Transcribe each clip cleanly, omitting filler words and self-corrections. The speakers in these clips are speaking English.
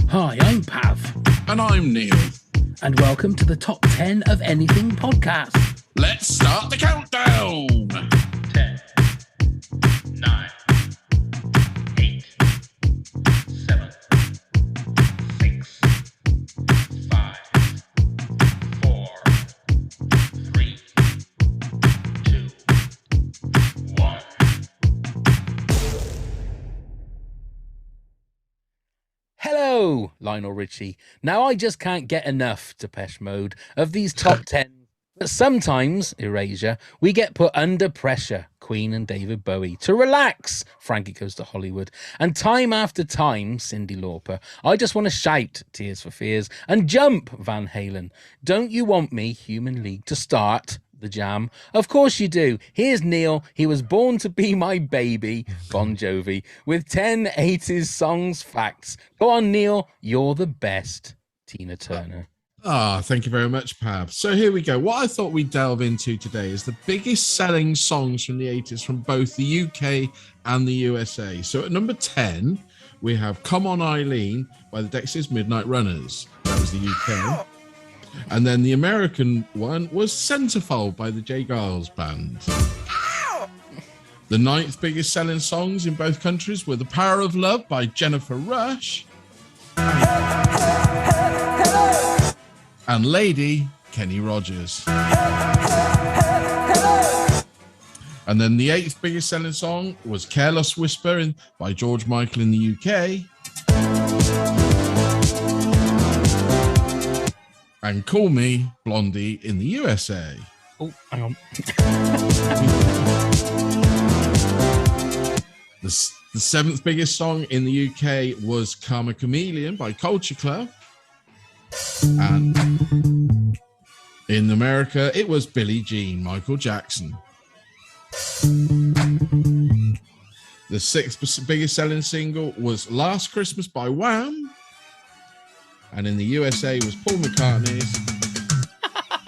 Hi, I'm Pav. And I'm Neil. And welcome to the Top 10 of Anything podcast. Let's start the countdown. 10, 9, 8, 7, 6, 5, 4, 3, 2, 1. Hello, Lionel Richie. Now, I just can't get enough, Depeche Mode, of these top 10. But sometimes, Erasure, we get put under pressure, Queen and David Bowie. To relax, Frankie Goes to Hollywood. And time after time, Cyndi Lauper. I just want to shout, Tears for Fears, and jump, Van Halen. Don't you want me, Human League, to start the Jam? Of course you do. Here's Neil. He was born to be my baby, Bon Jovi, with 10 80s songs facts. Go on, Neil. You're the best, Tina Turner. Thank you very much, Pav. So here we go. What I thought we'd delve into today is the biggest selling songs from the 80s from both the UK and the USA. So at number 10, we have Come On Eileen by the Dexys Midnight Runners. That was the UK. And then the American one was Centerfold by the J. Giles Band. The ninth biggest selling songs in both countries were The Power of Love by Jennifer Rush and Lady, Kenny Rogers. And then the eighth biggest selling song was Careless Whisper by George Michael in the UK. And Call Me Blondie in the USA. Oh, hang on. The seventh biggest song in the UK was Karma Chameleon by Culture Club. And in America, it was Billie Jean, Michael Jackson. The sixth biggest selling single was Last Christmas by Wham. And in the USA was Paul McCartney's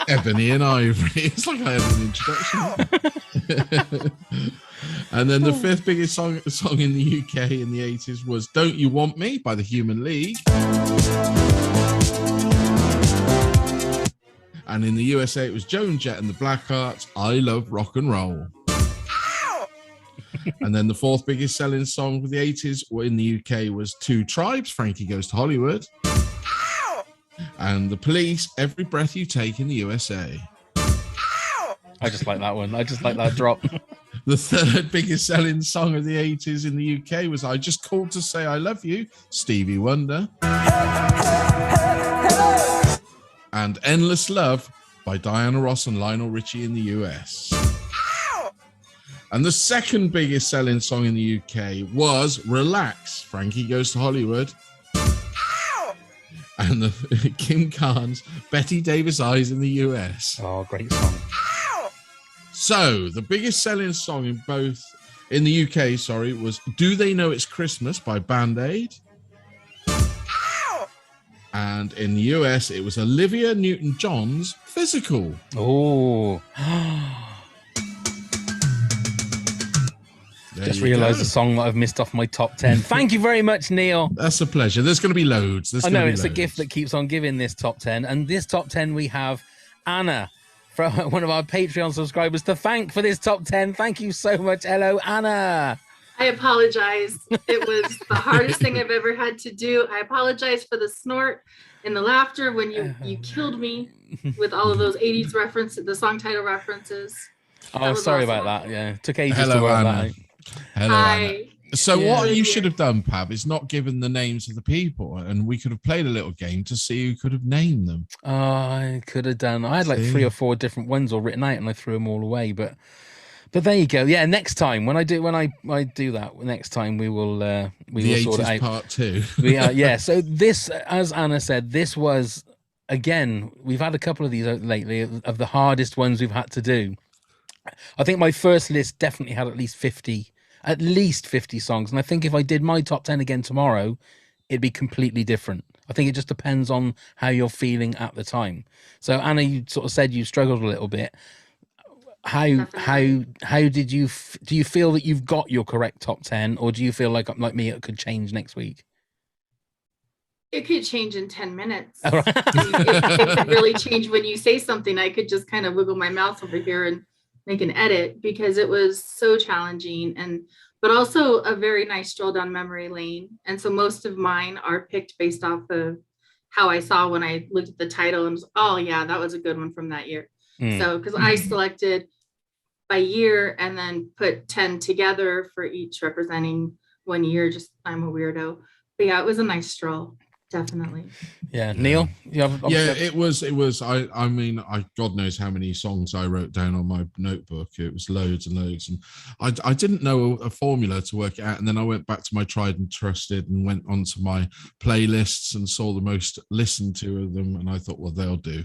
Ebony and Ivory. It's like I had an introduction. And then the fifth biggest song in the UK in the 80s was Don't You Want Me by the Human League. And in the USA, it was Joan Jett and the Blackhearts, I Love Rock and Roll. And then the fourth biggest selling song for the 80s in the UK was Two Tribes, Frankie Goes to Hollywood. And The Police, Every Breath You Take in the USA. I just like that one. I just like that drop. The third biggest selling song of the 80s in the UK was I Just Called to Say I Love You, Stevie Wonder. And Endless Love by Diana Ross and Lionel Richie in the US. And the second biggest selling song in the UK was Relax, Frankie Goes to Hollywood. And the Kim Carnes, Betty Davis Eyes in the US. Oh, great song. So the biggest selling song in the UK, was Do They Know It's Christmas by Band Aid. And in the US, it was Olivia Newton-John's Physical. Oh. Just realised the song that I've missed off my top 10. Thank you very much, Neil. That's a pleasure. There's going to be loads. I know, it's a gift that keeps on giving, this top 10. And this top 10, we have Anna, from one of our Patreon subscribers, to thank for this top 10. Thank you so much. Hello, Anna. I apologize. It was the hardest thing I've ever had to do. I apologize for the snort and the laughter when you killed me with all of those 80s references, the song title references. Oh, sorry about that. Yeah, it took ages Hello, to work Anna. that out. Hello, Anna. So Yeah. what you should have done, Pab, is not given the names of the people, and we could have played a little game to see who could have named them. Oh, I could have done. I had like 3 or 4 different ones all written out, and I threw them all away. But there you go. Yeah, next time when I do that, next time we will sort it out. Part 2. Yeah. So this, as Anna said, this was, again, we've had a couple of these lately of the hardest ones we've had to do. I think my first list definitely had at least 50 songs. And I think if I did my top 10 again tomorrow, it'd be completely different. I think it just depends on how you're feeling at the time. So Anna, you sort of said you struggled a little bit. How did you do you feel that you've got your correct top 10, or do you feel like me it could change next week? It could change in 10 minutes. All right. It could really change when you say something. I could just kind of wiggle my mouse over here and make an edit because it was so challenging, but also a very nice stroll down memory lane. And so most of mine are picked based off of how I saw when I looked at the title and was, oh yeah, that was a good one from that year. So because I selected by year and then put 10 together for each representing one year. Just I'm a weirdo. But yeah, it was a nice stroll. Definitely. Yeah. Neil? Yeah, it was. I mean, God knows how many songs I wrote down on my notebook. It was loads and loads. And I didn't know a formula to work it out. And then I went back to my tried and trusted and went onto my playlists and saw the most listened to of them. And I thought, well, that'll do.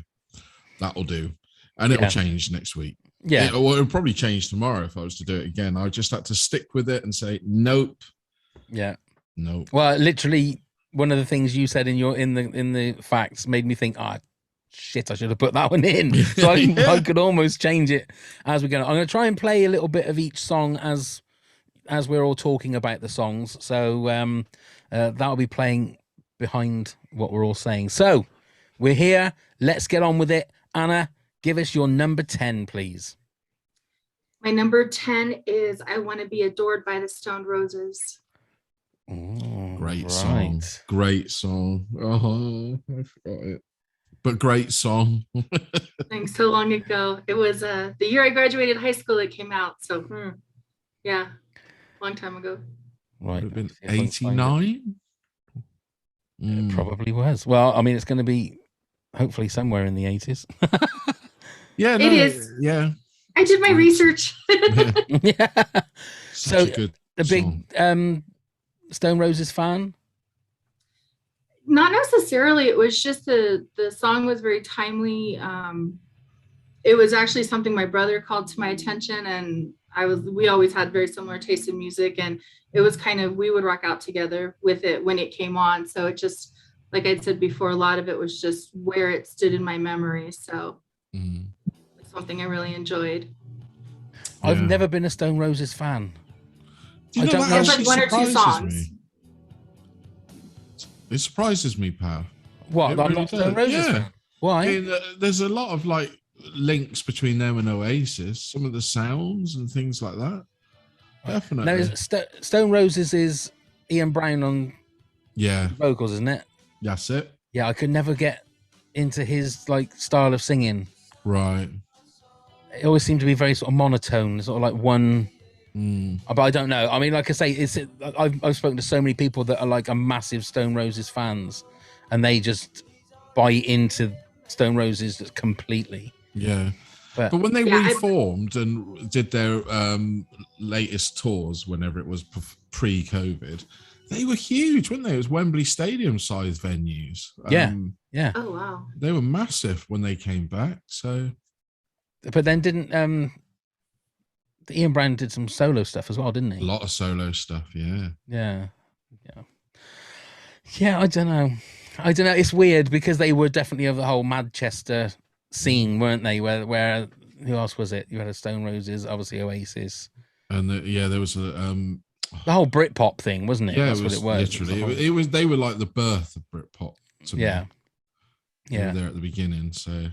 And it'll change next week. Yeah. It'll probably change tomorrow if I was to do it again. I just had to stick with it and say, nope. Yeah. Nope. Well, literally, one of the things you said in the facts made me think, shit, I should have put that one in. So I could almost change it as we go. I'm going to try and play a little bit of each song as we're all talking about the songs. So that'll be playing behind what we're all saying. So we're here. Let's get on with it. Anna, give us your number 10, please. My number 10 is I Want to Be Adored by the Stone Roses. Oh, great song. Oh, I forgot it. But great song. Thanks. So long ago. It was the year I graduated high school it came out. So yeah, long time ago. Would Right. have been 89. It probably was. Well, I mean, it's going to be hopefully somewhere in the 80s. Yeah, no, it is. Yeah. I did my research. Yeah. Such a good a big Stone Roses fan? Not necessarily. It was just the song was very timely. It was actually something my brother called to my attention, and we always had very similar taste in music, and it was kind of, we would rock out together with it when it came on. So it just, like I said before, a lot of it was just where it stood in my memory. So it's something I really enjoyed. I've never been a Stone Roses fan. I don't know. It's like one or two songs. It surprises me, Pav. What? I'm not Stone Roses fan. Why? I mean, there's a lot of like links between them and Oasis. Some of the sounds and things like that. Definitely. No, Stone Roses is Ian Brown on vocals, isn't it? That's it. Yeah, I could never get into his like style of singing. Right. It always seemed to be very sort of monotone, sort of like one. But I don't know. I mean, like I say, I've spoken to so many people that are like a massive Stone Roses fans, and they just buy into Stone Roses completely. Yeah. But when they reformed and did their latest tours, whenever it was pre-COVID, they were huge, weren't they? It was Wembley Stadium size venues. Yeah. Oh wow. They were massive when they came back. So, but then didn't Ian Brown did some solo stuff as well, didn't he? A lot of solo stuff, yeah. Yeah. I don't know. It's weird because they were definitely of the whole Manchester scene, weren't they? Where who else was it? You had a Stone Roses, obviously Oasis, and there was a the whole Britpop thing, wasn't it? Yeah, that's what it was. Literally, it was. They were like the birth of Britpop. To me. Yeah. They were there at the beginning. So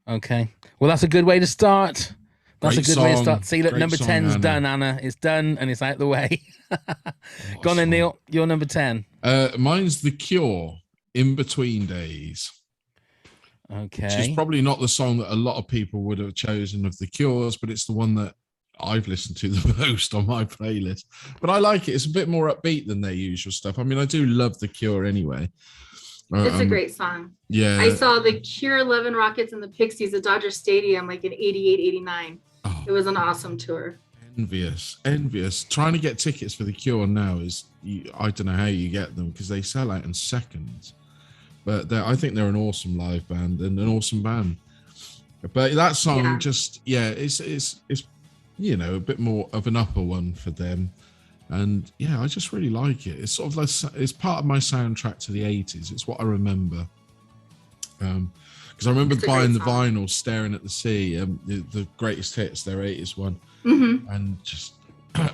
okay, well, that's a good way to start. That's Great a good song. way to start. See, look, Great number song, 10's Anna. done, Anna. It's done and it's out the way. Go on then, Neil. You're number 10. Mine's The Cure, In Between Days. Okay. Which is probably not the song that a lot of people would have chosen of The Cure's, but it's the one that I've listened to the most on my playlist. But I like it. It's a bit more upbeat than their usual stuff. I mean, I do love The Cure anyway. It's a great song. Yeah. I saw The Cure, 11 Rockets, and the Pixies at Dodger Stadium like in 88, 89. It was an awesome tour. Envious. Trying to get tickets for The Cure now is, I don't know how you get them because they sell out in seconds. But I think they're an awesome live band and an awesome band. But that song it's a bit more of an upper one for them. And yeah, I just really like it. It's sort of like, it's part of my soundtrack to the 80s. It's what I remember. Because I remember buying the vinyl, Staring at the Sea, the greatest hits, their 80s one, and just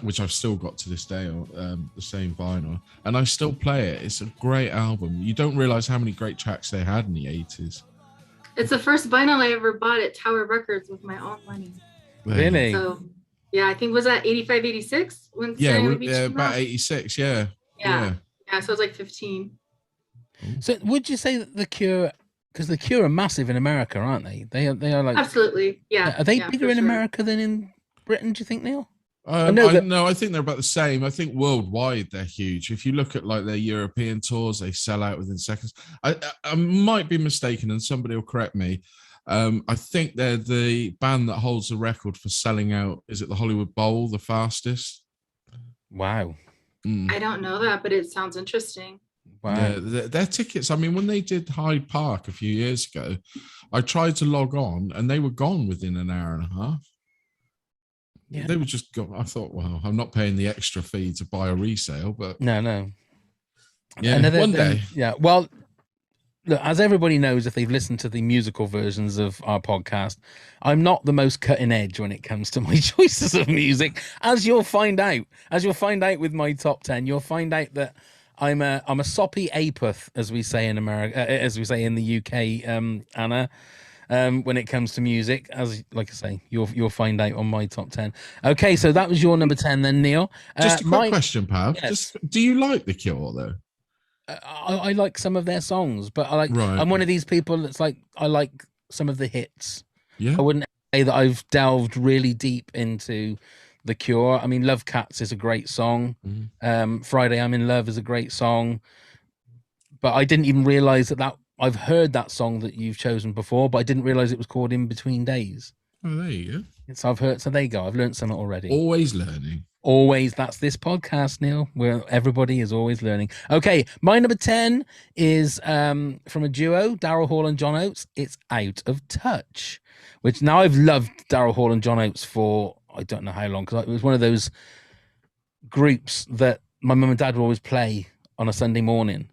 which I've still got to this day, the same vinyl, and I still play it. It's a great album. You don't realize how many great tracks they had in the 80s. It's the first vinyl I ever bought at Tower Records with my own money. Really? So, yeah, I think was that 85, 86 when about 86. Yeah. Yeah. So I was like 15. So would you say that The Cure, because The Cure are massive in America, aren't they? They are like, absolutely, yeah. Are they bigger in America than in Britain? Do you think, Neil? No, I think they're about the same. I think worldwide they're huge. If you look at like their European tours, they sell out within seconds. I might be mistaken, and somebody will correct me. I think they're the band that holds the record for selling out. Is it the Hollywood Bowl the fastest? Wow. I don't know that, but it sounds interesting. Wow. Yeah, their tickets. I mean, when they did Hyde Park a few years ago, I tried to log on, and they were gone within an hour and a half. Yeah. They were just gone. I thought, well, I'm not paying the extra fee to buy a resale, but no. Yeah, one day. Yeah. Well, look, as everybody knows, if they've listened to the musical versions of our podcast, I'm not the most cutting edge when it comes to my choices of music. As you'll find out with my top 10, you'll find out that I'm a soppy apeth, as we say in America, as we say in the UK, Anna. When it comes to music, like I say, you'll find out on my top 10. Okay, so that was your number 10 then, Neil. Just a quick question, Pav. Yes. Do you like The Cure though? I like some of their songs, but I'm one of these people that's like, I like some of the hits. Yeah. I wouldn't say that I've delved really deep into The Cure. I mean, Love Cats is a great song. Mm-hmm. Friday I'm in Love is a great song. But I didn't even realize that I've heard that song that you've chosen before, but I didn't realize it was called In Between Days. Oh, there you go. So there you go. I've learned something already. Always learning. Always. That's this podcast, Neil, where everybody is always learning. Okay, my number 10 is from a duo, Daryl Hall and John Oates. It's Out of Touch, which now I've loved Daryl Hall and John Oates for I don't know how long, because it was one of those groups that my mum and dad would always play on a Sunday morning.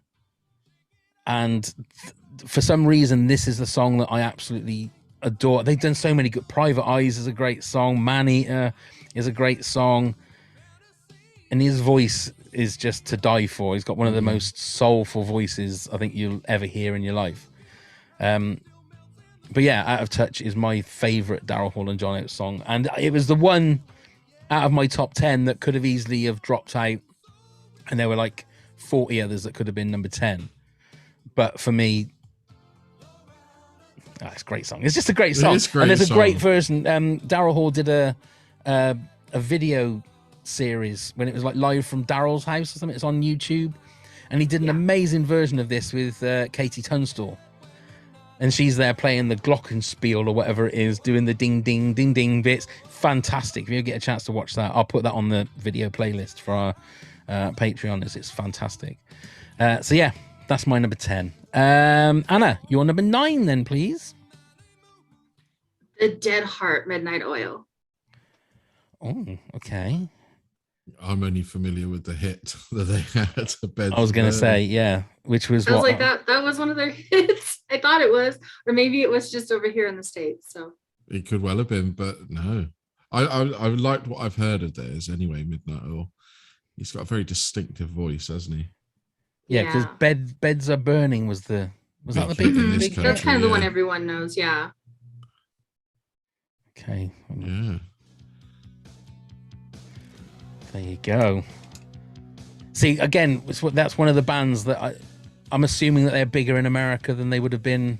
And for some reason, this is the song that I absolutely adore. They've done so many good. Private Eyes is a great song. Man Eater is a great song. And his voice is just to die for. He's got one of the most soulful voices I think you'll ever hear in your life. But yeah, Out of Touch is my favorite Daryl Hall and John Oates song. And it was the one out of my top 10 that could have easily have dropped out. And there were like 40 others that could have been number 10. But for me, it's a great song. It's just a great song. And there's a great version. Daryl Hall did a video series when it was like live from Daryl's house or something. It's on YouTube. And he did an amazing version of this with Katie Tunstall. And she's there playing the glockenspiel or whatever it is, doing the ding, ding, ding, ding bits. Fantastic. If you get a chance to watch that, I'll put that on the video playlist for our Patreon. It's fantastic. So yeah, that's my number 10. Anna, your number 9 then, please. The Dead Heart, Midnight Oil. Oh, okay. I'm only familiar with the hit that they had. I was going to say, yeah, which was I was like, that was one of their hits. I thought it was, or maybe it was just over here in the States. So it could well have been, but no. I liked what I've heard of theirs anyway, Midnight Oil. He's got a very distinctive voice, hasn't he? Yeah, because Beds Are Burning was that the big country, that's kind of the one everyone knows, yeah. Okay. Yeah. There you go. See, again, that's one of the bands that I'm assuming that they're bigger in America than they would have been.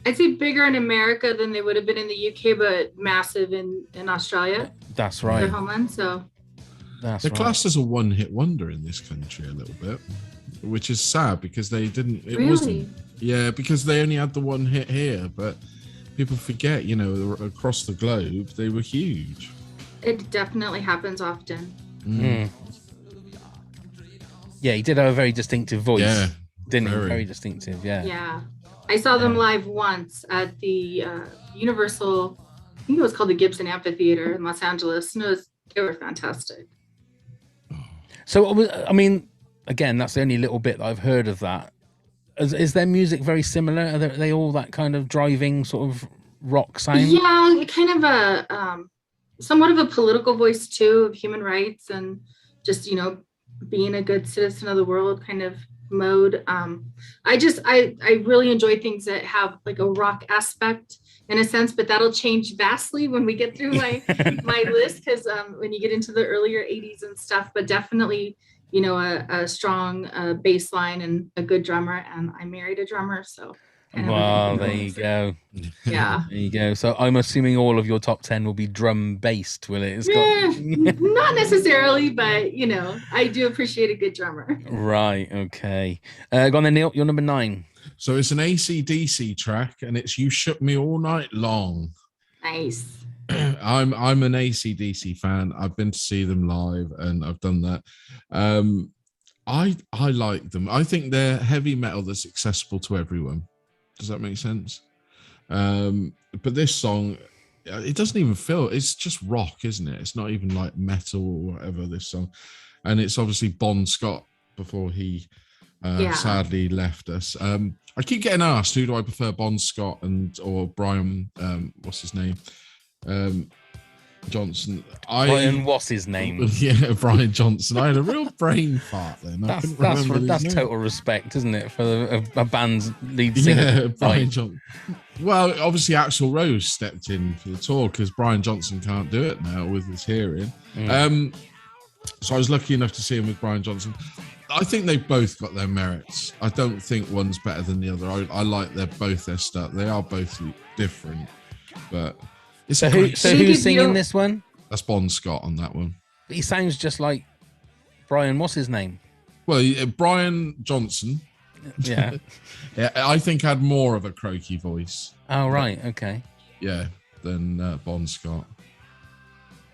I'd say bigger in America than they would have been in the UK, but massive in Australia. That's right. Their homeland, so. They're classed as a one-hit wonder in this country a little bit, which is sad because they didn't. It wasn't. Yeah, because they only had the one hit here, but people forget, across the globe, they were huge. It definitely happens often. Yeah, he did have a very distinctive voice. Yeah, didn't he? Very distinctive, yeah. Yeah. I saw them live once at the Universal, I think it was called the Gibson Amphitheater in Los Angeles. And they were fantastic. So, I mean, again, that's the only little bit that I've heard of that. Is their music very similar? Are they all that kind of driving sort of rock sound? Yeah, kind of a somewhat of a political voice too, of human rights and just, being a good citizen of the world kind of mode. I really enjoy things that have like a rock aspect in a sense, but that'll change vastly when we get through my list, because when you get into the earlier 80s and stuff, but definitely, a strong bass line and a good drummer. And I married a drummer, so Well, there you go. Yeah. There you go. So I'm assuming all of your top 10 will be drum based, will it? Not necessarily, but I do appreciate a good drummer. Right. Okay. Go on then, Neil. You're number 9. So it's an AC/DC track, and it's "You Shook Me All Night Long." Nice. I'm an AC/DC fan. I've been to see them live, and I've done that. I like them. I think they're heavy metal that's accessible to everyone. Does that make sense? But this song, it doesn't even feel, it's just rock, isn't it? It's not even like metal or whatever, this song. And it's obviously Bon Scott before he sadly left us. I keep getting asked, who do I prefer, Bon Scott or Brian, what's his name? Johnson. Brian, what's his name? Yeah, Brian Johnson. I had a real brain fart then. That's total respect, isn't it, for a band's lead singer? Yeah, Brian Johnson. Well, obviously Axl Rose stepped in for the tour because Brian Johnson can't do it now with his hearing. So I was lucky enough to see him with Brian Johnson. I think they've both got their merits. I don't think one's better than the other. I like both their stuff. They are both different, but. So who's singing this one? That's Bon Scott on that one. But he sounds just like Brian. What's his name? Well, Brian Johnson. Yeah. Yeah, I think had more of a croaky voice. Oh right, okay. Yeah, than Bon Scott.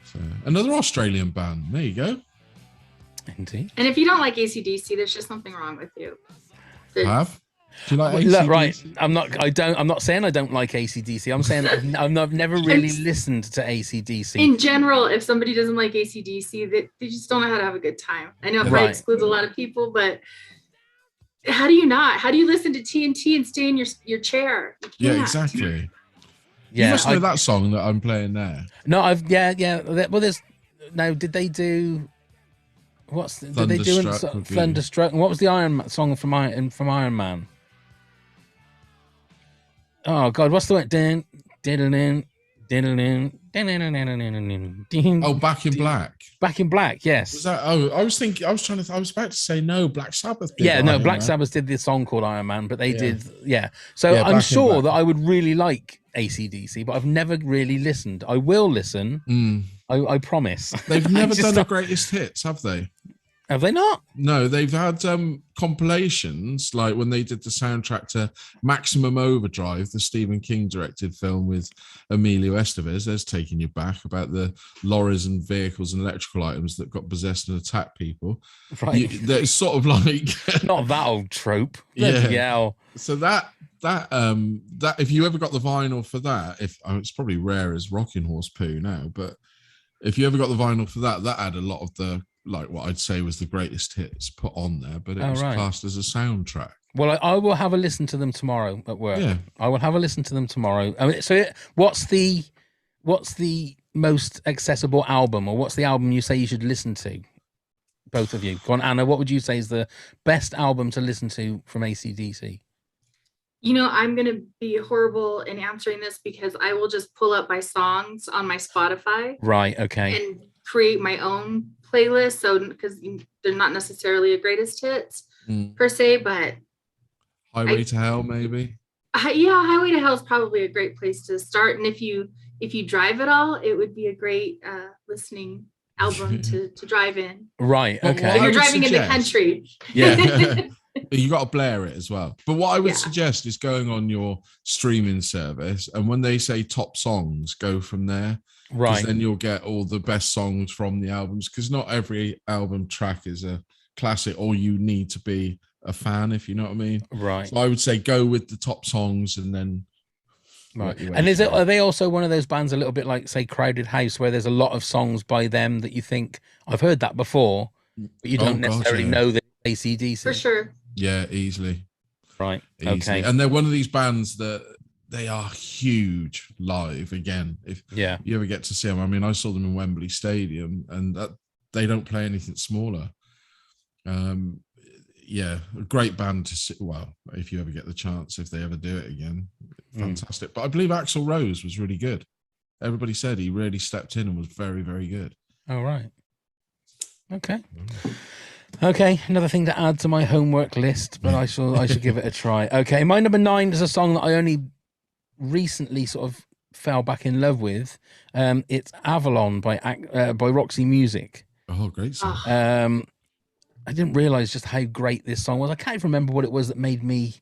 So another Australian band. There you go. Indeed. And if you don't like AC/DC, there's just something wrong with you. Have? Do you like AC/DC? Look, right. I'm not saying I don't like AC/DC. I'm saying I've never really listened to AC/DC. In general, if somebody doesn't like AC/DC, they just don't know how to have a good time. I know it probably excludes a lot of people, but how do you not? How do you listen to TNT and stay in your chair? Yeah, exactly. Yeah, you must know that song that I'm playing there. No, Well, did they do? Did they do Thunderstruck? And what was the song from Iron Man? Oh God, what's the one? Oh, Back in Black. Back in Black, yes. Was that? Oh, I was about to say no. Black Sabbath did. Yeah, no, Black Sabbath did this song called Iron Man, but they did. Yeah, so I'm sure that I would really like AC/DC, but I've never really listened. I will listen. I promise. They've never done the greatest hits, have they? Have they not? No, they've had compilations, like when they did the soundtrack to Maximum Overdrive, the Stephen King directed film with Emilio Estevez. There's Taking You Back, about the lorries and vehicles and electrical items that got possessed and attacked people. Right. It's sort of like not that old trope. Yeah. So that if you ever got the vinyl for that, it's probably rare as Rocking Horse Poo now, but if you ever got the vinyl for that had a lot of the, like what I'd say was the greatest hits put on there, but it was classed as a soundtrack. Well, I will have a listen to them tomorrow at work. Yeah. I will have a listen to them tomorrow. I mean, what's the most accessible album, or what's the album you say you should listen to? Both of you. Go on, Anna, what would you say is the best album to listen to from AC/DC? I'm going to be horrible in answering this because I will just pull up my songs on my Spotify. Right, okay. And create my own playlist. So, because they're not necessarily a greatest hits per se, but Highway to Hell, maybe. Highway to Hell is probably a great place to start. And if you drive at all, it would be a great listening album to drive in. Right, okay. If you're driving in the country. Yeah. You got to blare it as well. But what I would suggest is going on your streaming service, and when they say top songs, go from there. Right. Then you'll get all the best songs from the albums, because not every album track is a classic, or you need to be a fan, if you know what I mean. Right. So I would say go with the top songs and then. Right. And are they also one of those bands a little bit like, say, Crowded House, where there's a lot of songs by them that you think, I've heard that before, but you don't necessarily know that AC/DC? For sure. Yeah, easily. Right. Easily. Okay. And they're one of these bands that they are huge live. Again, if Yeah. you ever get to see them, I mean, I saw them in Wembley Stadium, and they don't play anything smaller. Yeah, a great band to see. Well, if you ever get the chance, if they ever do it again, fantastic. But I believe Axl Rose was really good. Everybody said he really stepped in and was very, very good. Oh, right. Okay, another thing to add to my homework list, but I should give it a try. Okay, my number 9 is a song that I only recently sort of fell back in love with. It's Avalon by Roxy Music. Oh, great song. I didn't realize just how great this song was. I can't even remember what it was that made me.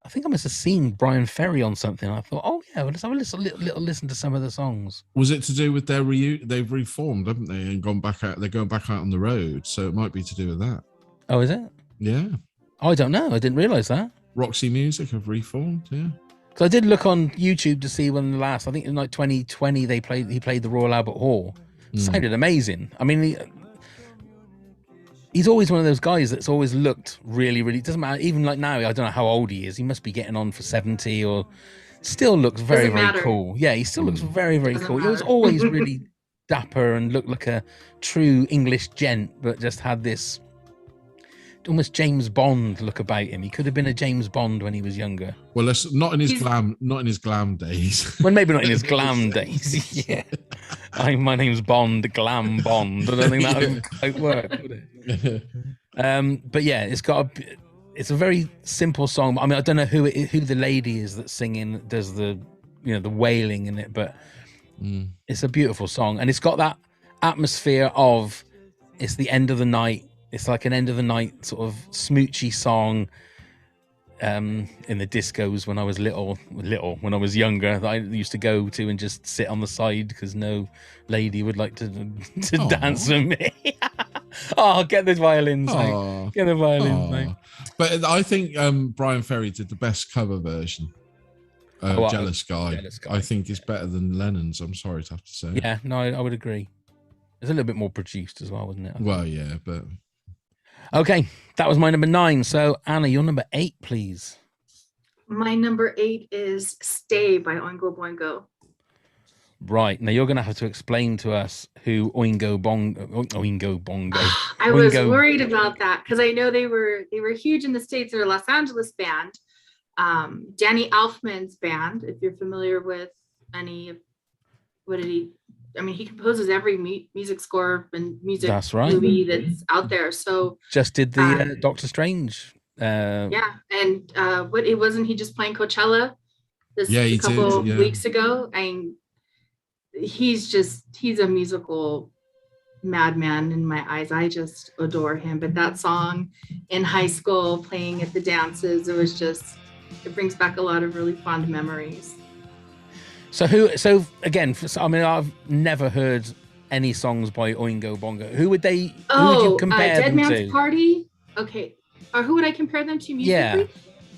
I think I must have seen Brian Ferry on something. I thought, oh yeah, well, let's have a little listen to some of the songs. Was it to do with their they've reformed, haven't they, and gone back out? They're going back out on the road, so it might be to do with that. Oh, is it? Yeah. I don't know. I didn't realize that. Roxy Music have reformed, yeah. Because I did look on YouTube to see when the last. I think in like 2020 he played the Royal Albert Hall. Sounded amazing. I mean. He's always one of those guys that's always looked really, really. It doesn't matter. Even like now, I don't know how old he is. He must be getting on for 70 or still looks very, very cool. Yeah, he still looks very, very cool. He was always really dapper and looked like a true English gent, but just had this almost James Bond look about him. He could have been a James Bond when he was younger. Well, not in his glam days. Well, maybe not in his glam days. Yeah. My name's Bond, glam Bond. I don't think that would quite work, would it? But yeah, it's a very simple song. I mean, I don't know who the lady is that's singing, does the wailing in it, but it's a beautiful song, and it's got that atmosphere of it's the end of the night. It's like an end of the night sort of smoochy song. In the discos when I was little, when I was younger, that I used to go to and just sit on the side because no lady would like to dance with me. Oh, get the violins, mate. Get the violins, mate. But I think Brian Ferry did the best cover version. Jealous Guy. I think is better than Lennon's. I'm sorry to have to say. Yeah, no, I would agree. It's a little bit more produced as well, wasn't it? Well, yeah, but. Okay, that was my number 9. So, Anna, your number 8, please. My number 8 is Stay by Oingo Boingo. Right. Now, you're going to have to explain to us who Oingo Bongo. I was worried about that because I know they were huge in the States. They're a Los Angeles band. Danny Elfman's band, if you're familiar with any of he composes every music score and music movie that's out there. So just did the Doctor Strange. Yeah, and he just playing Coachella a couple weeks ago? And he's a musical madman in my eyes. I just adore him. But that song in high school, playing at the dances, it brings back a lot of really fond memories. So again, I've never heard any songs by Oingo Bongo. Who would you compare Dead them Man's to? Party? Okay. Or who would I compare them to musically?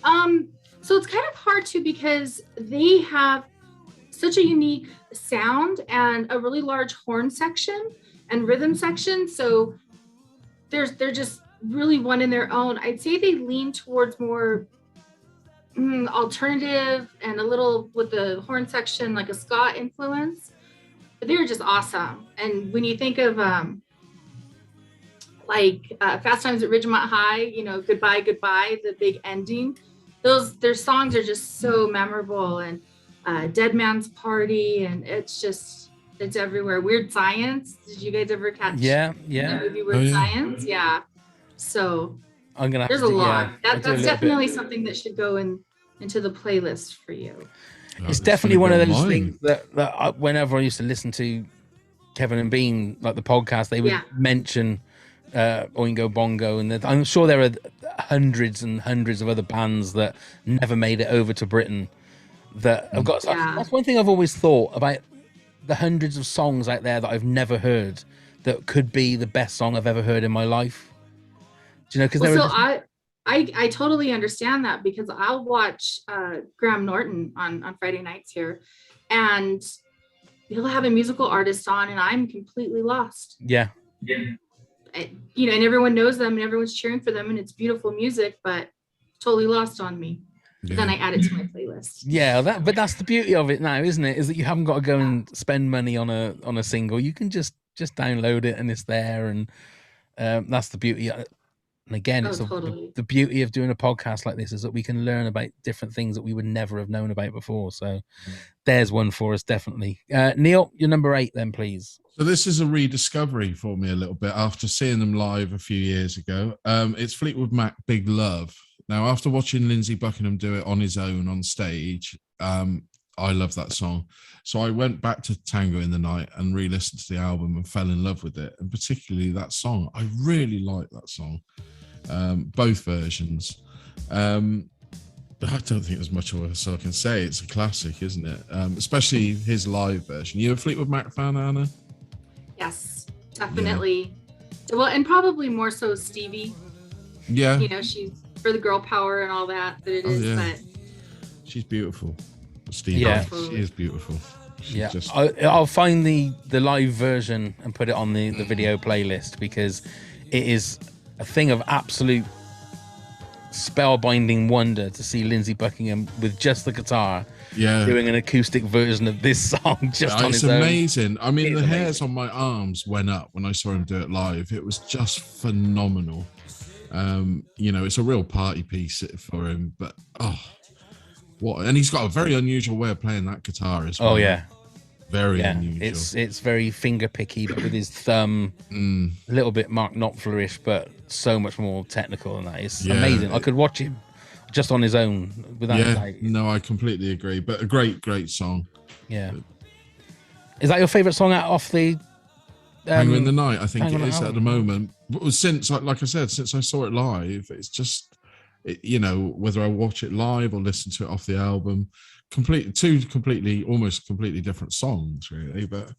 Yeah. So it's kind of hard to, because they have such a unique sound and a really large horn section and rhythm section. So they're just really one in their own. I'd say they lean towards more alternative and a little with the horn section, like a ska influence, but they were just awesome. And when you think of Fast Times at Ridgemont High, Goodbye, Goodbye, the big ending, their songs are just so memorable. And Dead Man's Party, and it's everywhere. Weird Science, did you guys ever catch the movie Weird Science? Yeah. So there's a lot. That's definitely something that should go into the playlist for you. It's definitely one of those things that whenever I used to listen to Kevin and Bean, like the podcast, they would mention Oingo Bongo, and I'm sure there are hundreds and hundreds of other bands that never made it over to Britain that have got. That's one thing I've always thought about, the hundreds of songs out there that I've never heard that could be the best song I've ever heard in my life. Do you know? Because I totally understand that, because I'll watch Graham Norton on Friday nights here, and he'll have a musical artist on, and I'm completely lost. Yeah. And everyone knows them, and everyone's cheering for them, and it's beautiful music, but totally lost on me. Then I add it to my playlist. Yeah, but that's the beauty of it now, isn't it? Is that you haven't got to go and spend money on a single. You can just download it and it's there, and that's the beauty. And again, it's totally. the beauty of doing a podcast like this is that we can learn about different things that we would never have known about before. So there's one for us, definitely. Neil, your number 8 then, please. So this is a rediscovery for me a little bit after seeing them live a few years ago. It's Fleetwood Mac, Big Love. Now, after watching Lindsey Buckingham do it on his own on stage, I love that song. So I went back to Tango in the Night and re-listened to the album and fell in love with it, and particularly that song. I really like that song, both versions. I don't think there's much else I can say. It's a classic, isn't it? Especially his live version. You a Fleetwood Mac fan, Anna? Yes, definitely. Yeah. Well, and probably more so Stevie. Yeah. You know, she's for the girl power and all that it is. Yeah. But she's beautiful. Stevie. Yeah. She is beautiful. She's just... I'll find the live version and put it on the video playlist, because it is a thing of absolute spellbinding wonder to see Lindsey Buckingham with just the guitar doing an acoustic version of this song just on his own. It's amazing. I mean, the hairs on my arms went up when I saw him do it live. It was just phenomenal. You know, it's a real party piece for him, but and he's got a very unusual way of playing that guitar as well. Very unusual. It's very finger picky, but with his thumb, a little bit Mark Knopfler-ish, but so much more technical than that. It's amazing. I could watch him just on his own without a doubt. No, I completely agree. But a great song. Yeah. Is that your favorite song off the Tango in the Night? I think it is at the moment. But since, like I said, since I saw it live, it's just, you know, whether I watch it live or listen to it off the album, almost completely different songs, really. But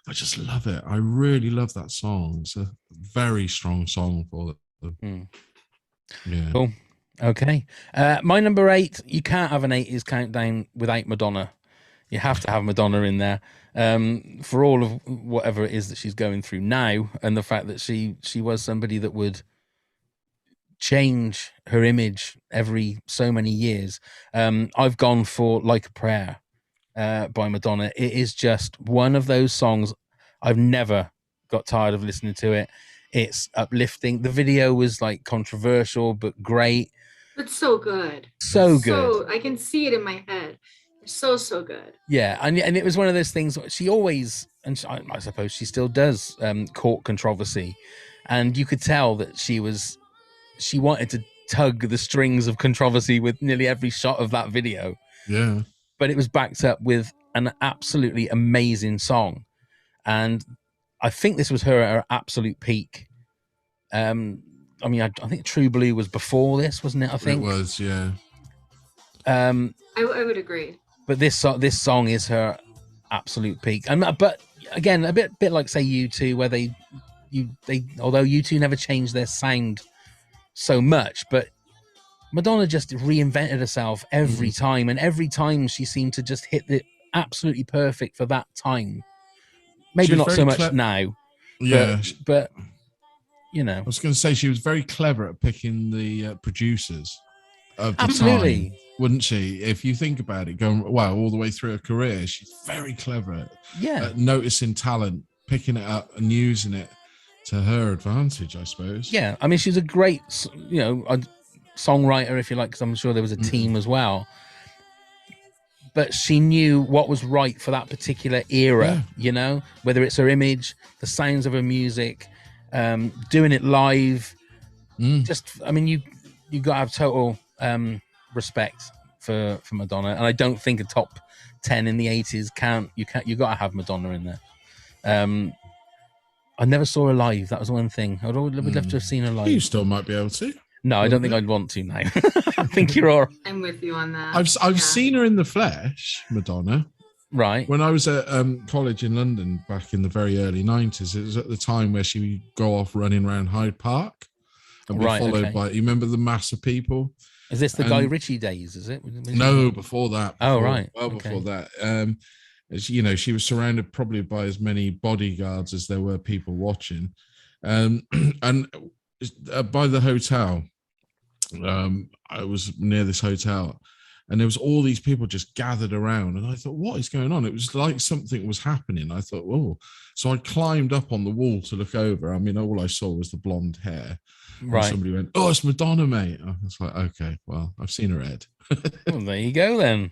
I just love it. I really love that song. It's a very strong song for them. Yeah. Cool. Okay. My number 8, you can't have an 80s countdown without Madonna. You have to have Madonna in there, for all of whatever it is that she's going through now, and the fact that she was somebody that would change her image every so many years. I've gone for Like a Prayer by Madonna. It is just one of those songs I've never got tired of listening to it. It's uplifting. The video was like controversial but great. It's so good. So good. So I can see it in my head. It's so good. Yeah, and it was one of those things. She always, and I suppose she still does, court controversy, and you could tell that she wanted to tug the strings of controversy with nearly every shot of that video. Yeah, but it was backed up with an absolutely amazing song, and I think this was her at her absolute peak. I mean, I think True Blue was before this, wasn't it? I think it was. Yeah. I would agree. But this song is her absolute peak, but again, a bit like say U2, where they although U2 never changed their sound so much, but Madonna just reinvented herself every time, and every time she seemed to just hit it absolutely perfect for that time. Maybe not so much now. Yeah, but you know, I was going to say she was very clever at picking the producers of the absolutely time, wouldn't she? If you think about it, going all the way through her career, she's very clever at noticing talent, picking it up and using it to her advantage, I suppose. Yeah, I mean, she's a great, a songwriter, if you like, because I'm sure there was a team as well. But she knew what was right for that particular era, whether it's her image, the sounds of her music, doing it live. Just, I mean, you got to have total respect for Madonna, and I don't think a top 10 in the 80s you got to have Madonna in there. I never saw her live. That was one thing. Would love to have seen her live. You still might be able to. No, I don't think I'd want to now. I think you're all right. I'm with you on that. I've seen her in the flesh, Madonna. Right. When I was at college in London back in the very early 90s, it was at the time where she would go off running around Hyde Park and be followed by, you remember the mass of people? Is this the Guy Ritchie days, is it? No, before that. Right. Well, before that. She was surrounded probably by as many bodyguards as there were people watching. And by the hotel, I was near this hotel, and there was all these people just gathered around, and I thought, what is going on? It was like something was happening. I thought, oh, so I climbed up on the wall to look over. I mean, all I saw was the blonde hair. Right. And somebody went, oh, it's Madonna, mate. I was like, okay, well, I've seen her head. Well, there you go then.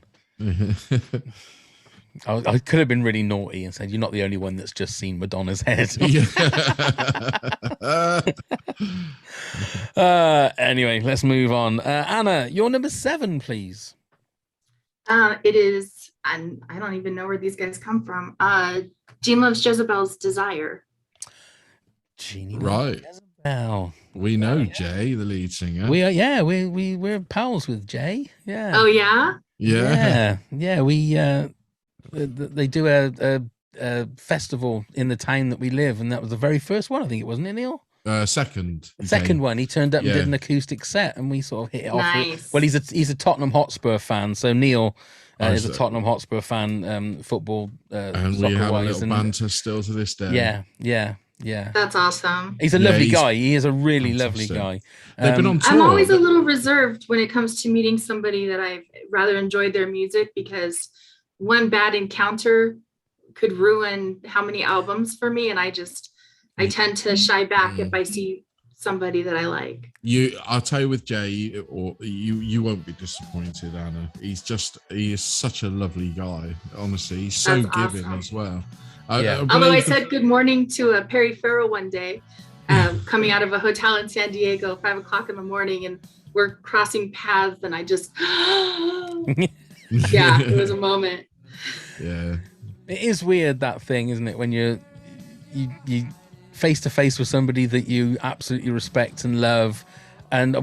I could have been really naughty and said, you're not the only one that's just seen Madonna's head. Anyway, let's move on. Anna, your number 7, please. It is, and I don't even know where these guys come from. Gene Loves Jezebel's Desire. Jeannie right. Jezebel. We know Jay, the lead singer. We are, yeah, we're pals with Jay. Yeah. Oh yeah? Yeah. We they do a festival in the town that we live, and that was the very first one, I think it wasn't it, Neil? Second one. He turned up and did an acoustic set, and we sort of hit it off. Nice. Well, he's a Tottenham Hotspur fan, so Neil is a Tottenham Hotspur fan, football. And we have a little banter still to this day. Yeah. That's awesome. He's a lovely guy. He is a really lovely guy. They've been on tour. I'm always a little reserved when it comes to meeting somebody that I've rather enjoyed their music, because one bad encounter could ruin how many albums for me, and I tend to shy back if I see somebody that I like. I'll tell you, with Jay, you won't be disappointed, Anna. He is such a lovely guy. Honestly, he's so That's giving awesome. as well. Although I said good morning to Perry Farrell one day, coming out of a hotel in San Diego, 5 o'clock in the morning, and we're crossing paths, and I just, yeah, it was a moment. Yeah, it is weird, that thing, isn't it? When you face to face with somebody that you absolutely respect and love, and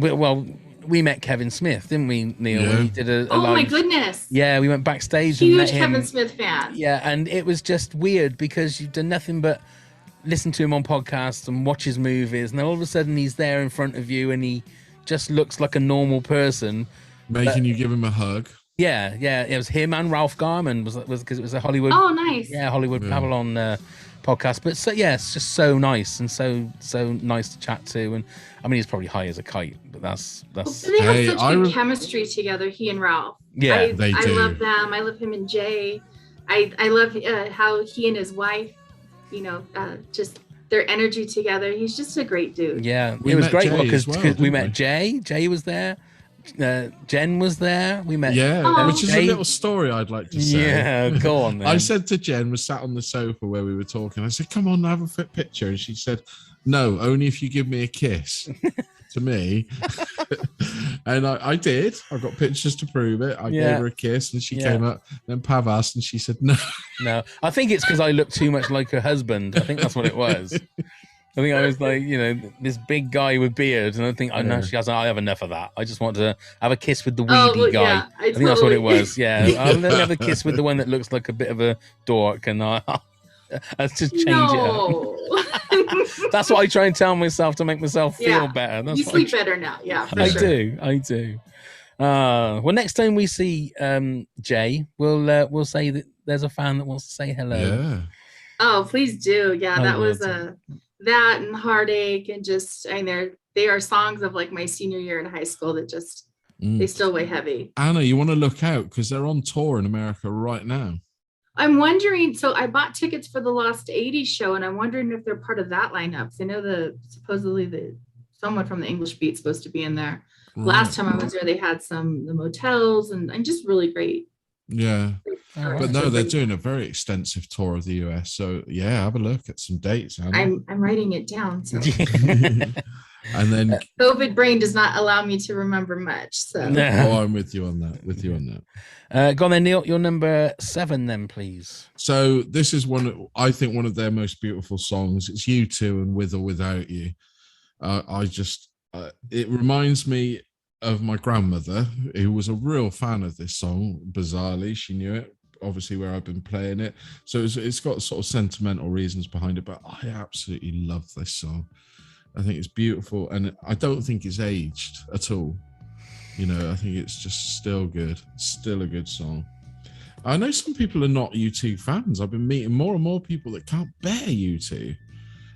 we met Kevin Smith, didn't we, Neil? Yeah. He did a Oh live... my goodness! Yeah, we went backstage Huge and met him. Kevin Smith fan. Yeah, and it was just weird because you've done nothing but listen to him on podcasts and watch his movies, and then all of a sudden he's there in front of you, and he just looks like a normal person, making you give him a hug. Yeah, it was him and Ralph Garman was because it was a Hollywood. Oh, nice. Yeah, Hollywood Babylon podcast. But so it's just so nice and so nice to chat to. And I mean, he's probably high as a kite, but that's. But they have such good chemistry together, he and Ralph. Yeah, they do. I love them. I love him and Jay. I love how he and his wife, just their energy together. He's just a great dude. Yeah, it was great because we met we? Jay. Jay was there. Jen was there. We met. Yeah, which is a little story I'd like to say. Yeah, go on. Then. I said to Jen, was sat on the sofa where we were talking. I said, "Come on, have a fit picture," and she said, "No, only if you give me a kiss." To me, and I did. I got pictures to prove it. I gave her a kiss, and she came up. Then Pav asked, and she said, "No, no." I think it's because I look too much like her husband. I think that's what it was. I think I was like, this big guy with beard, and I think, I know she has. I have enough of that. I just want to have a kiss with the weedy guy. Yeah, I think that's what it was. Yeah, I'll have a kiss with the one that looks like a bit of a dork, and I'll just change it up. That's what I try and tell myself to make myself feel better. That's you sleep better now. Yeah, for sure. I do. Well, next time we see Jay, we'll say that there's a fan that wants to say hello. Yeah. Oh, please do. Yeah, that was that and Heartache, and just, they are songs of like my senior year in high school that just they still weigh heavy. Anna, you want to look out because they're on tour in America right now. I'm wondering, so I bought tickets for the Lost 80's show, and I'm wondering if they're part of that lineup. I know supposedly someone from the English Beat's supposed to be in there. Right. Last time I was there, they had the motels and just really great. Yeah. But no, they're doing a very extensive tour of the US. So yeah, have a look at some dates. Anna. I'm writing it down. So. And then COVID brain does not allow me to remember much. So I'm with you on that. Go on then, Neil. Your number 7 then, please. So this is I think one of their most beautiful songs. It's U2 and With or Without You. It reminds me of my grandmother, who was a real fan of this song. Bizarrely, she knew it, obviously, where I've been playing it. So it's got sort of sentimental reasons behind it, but I absolutely love this song. I think it's beautiful, and I don't think it's aged at all. I think it's just still good. Still a good song. I know some people are not U2 fans. I've been meeting more and more people that can't bear U2.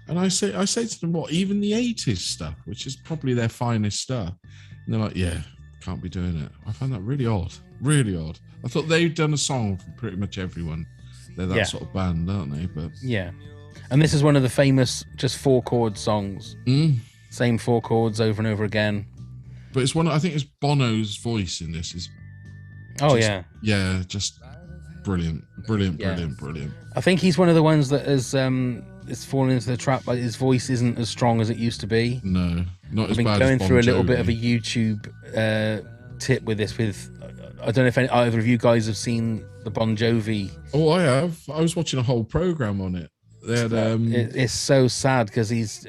And I say to them, even the 80's stuff, which is probably their finest stuff, And they're like, yeah, can't be doing it. I find that really odd. Really odd. I thought they'd done a song for pretty much everyone. They're that sort of band, aren't they? But yeah. And this is one of the famous just 4-chord songs. Same 4 chords over and over again. But it's one, I think it's Bono's voice in this is. Just brilliant. I think he's one of the ones that has fallen into the trap. Like his voice isn't as strong as it used to be. No, not as bad. I've been going through a little bit of a YouTube tip with this. I don't know if either of you guys have seen the Bon Jovi. Oh, I have. I was watching a whole program on it. They had, it's so sad because it's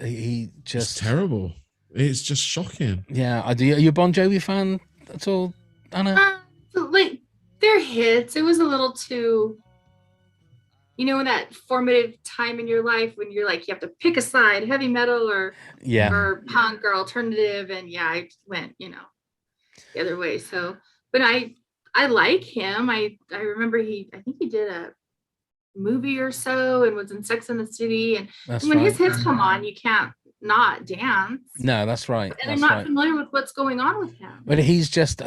terrible. It's just shocking. Yeah, are you a Bon Jovi fan at all, Anna? Like their hits, it was a little too, in that formative time in your life when you're like you have to pick a side, heavy metal or punk or alternative, and I went the other way. So, but I like him. I remember I think he did a movie or so and was in Sex and the City, and when his hits come on, you can't not dance. No, that's right. And I'm not familiar with what's going on with him. But he's just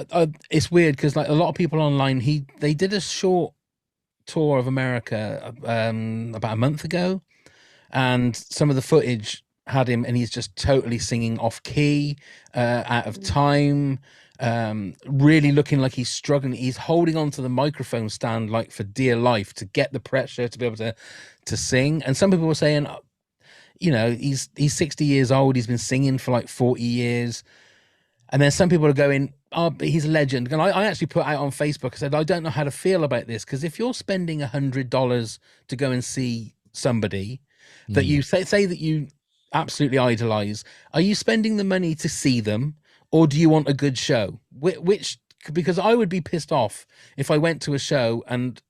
it's weird because like a lot of people online, they did a short tour of America about a month ago, and some of the footage had him, and he's just totally singing off key, out of time, really looking like he's struggling. He's holding onto the microphone stand like for dear life to get the pressure to be able to sing. And some people were saying, he's 60 years old. He's been singing for like 40 years. And then some people are going, oh, but he's a legend. And I actually put out on Facebook, I said, I don't know how to feel about this. Because if you're spending $100 to go and see somebody that you say that you absolutely idolize, are you spending the money to see them? Or do you want a good show? Because I would be pissed off if I went to a show and,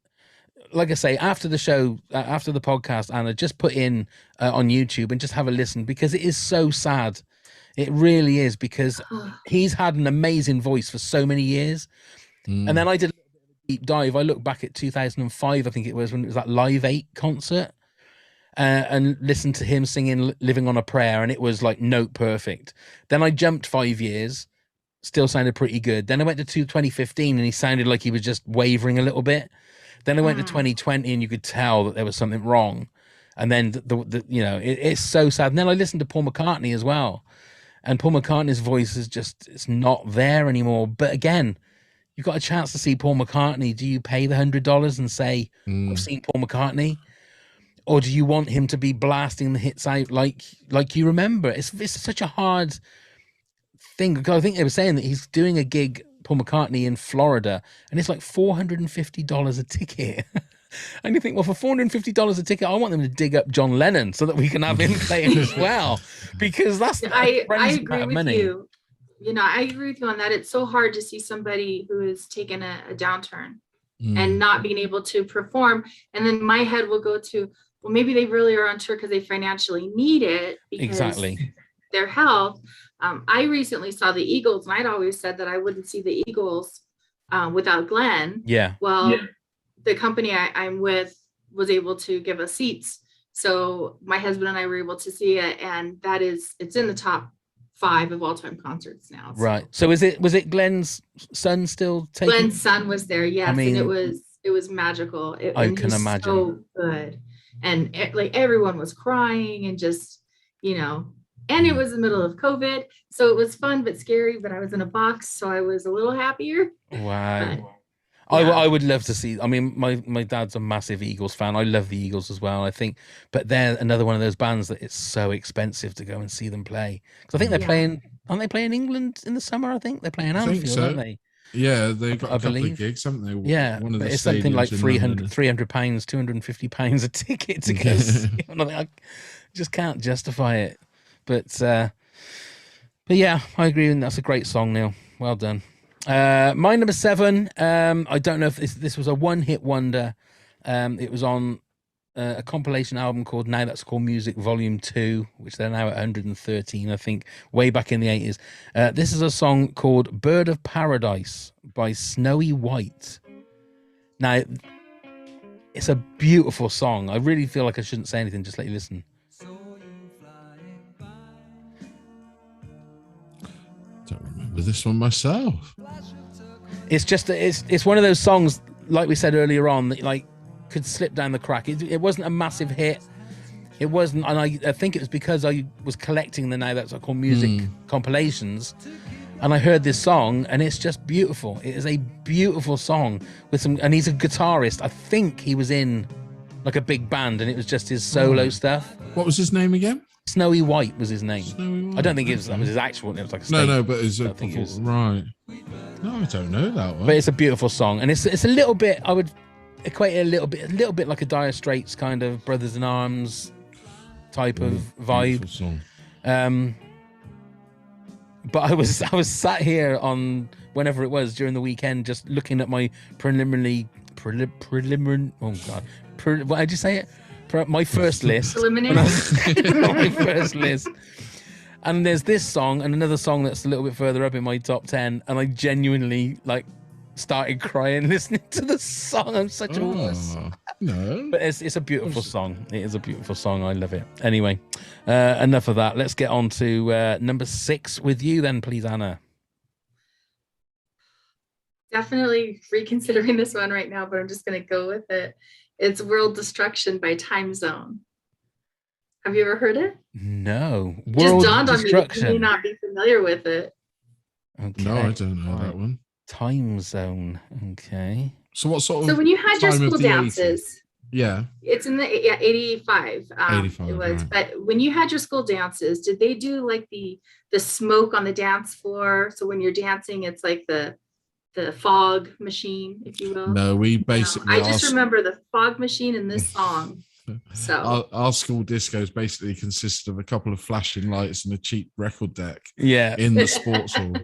like I say, after the show, after the podcast, Anna, just put in on YouTube and just have a listen, because it is so sad. It really is, because he's had an amazing voice for so many years. And then I did a deep dive. I looked back at 2005, I think it was, when it was that Live 8 concert, and listened to him singing Living on a Prayer, and it was like note perfect. Then I jumped 5 years, still sounded pretty good. Then I went to 2015 and he sounded like he was just wavering a little bit. Then I went to 2020 and you could tell that there was something wrong. And then it's so sad. And then I listened to Paul McCartney as well, and Paul McCartney's voice is it's not there anymore. But again, you've got a chance to see Paul McCartney. Do you pay the $100 and say, I've seen Paul McCartney? Or do you want him to be blasting the hits out like you remember? It's such a hard thing, because I think they were saying that he's doing a gig, Paul McCartney, in Florida, and it's like $450 a ticket. And you think, well, for $450 a ticket, I want them to dig up John Lennon so that we can have him playing as well, because I agree with money. You. I agree with you on that. It's so hard to see somebody who has taken a downturn and not being able to perform. And then my head will go to, well, maybe they really are on tour because they financially need it because their health. I recently saw the Eagles, and I'd always said that I wouldn't see the Eagles without Glenn. Yeah. Well, the company I'm with was able to give us seats. So my husband and I were able to see it, and it's in the top 5 of all-time concerts now. Right. So was it Glenn's son still taking? Glenn's son was there, yes. I mean, and it was magical. I can imagine. So good. And everyone was crying and just, and it was the middle of COVID. So it was fun, but scary, but I was in a box. So I was a little happier. Wow. But, I would love to see, I mean, my dad's a massive Eagles fan. I love the Eagles as well, I think, but they're another one of those bands that it's so expensive to go and see them play. Because I think they're playing, aren't they playing England in the summer? I think they're playing Anfield, aren't they? Yeah, they've got a couple of gigs, haven't they? Yeah, one of it's something like £300, £250 a ticket to go see. I just can't justify it. But yeah, I agree, and that's a great song, Neil. Well done. My number 7. I don't know if this was a one-hit wonder. It was on a compilation album called Now That's Called Music Volume 2, which they're now at 113, I think, way back in the 80s. This is a song called Bird of Paradise by Snowy White. Now, it's a beautiful song. I really feel like I shouldn't say anything, just let you listen. Don't remember with this one myself. It's just it's one of those songs, like we said earlier on, that like could slip down the crack. It wasn't a massive hit. It wasn't, and I think it was because I was collecting the Now That's I Call Music compilations, and I heard this song, and it's just beautiful. It is a beautiful song with some, and he's a guitarist. I think he was in like a big band, and it was just his solo stuff. What was his name again? Snowy White was his name. Snowy White. I don't think that was his actual name. It was like a no, but it's I think it was, right. No, I don't know that one. but it's a beautiful song, and it's a little bit. I would equate it a little bit like a Dire Straits kind of Brothers in Arms type of vibe. Song. But I was sat here on whenever it was during the weekend, just looking at my preliminary. Oh God, what did you say it? My first list. Preliminary. My first list. And there's this song and another song that's a little bit further up in my top 10, and I genuinely like started crying listening to the song. I'm such a wuss. No, but it's a beautiful song. It is a beautiful song. I love it. Anyway, enough of that. Let's get on to number 6 with you then, please, Anna. Definitely reconsidering this one right now, but I'm just going to go with it. It's World Destruction by Time Zone. Have you ever heard it? No. Just dawned on me that you may not be familiar with it. Okay. No, I don't know that one. Time Zone. Okay. So what sort of? So when you had your school dances, yeah, it's in the 85. 85, it was. right. But when you had your school dances, did they do like the smoke on the dance floor? So when you're dancing, it's like the fog machine, if you will. No, we basically. I just remember the fog machine in this song. So our school discos basically consisted of a couple of flashing lights and a cheap record deck. Yeah. In the sports hall.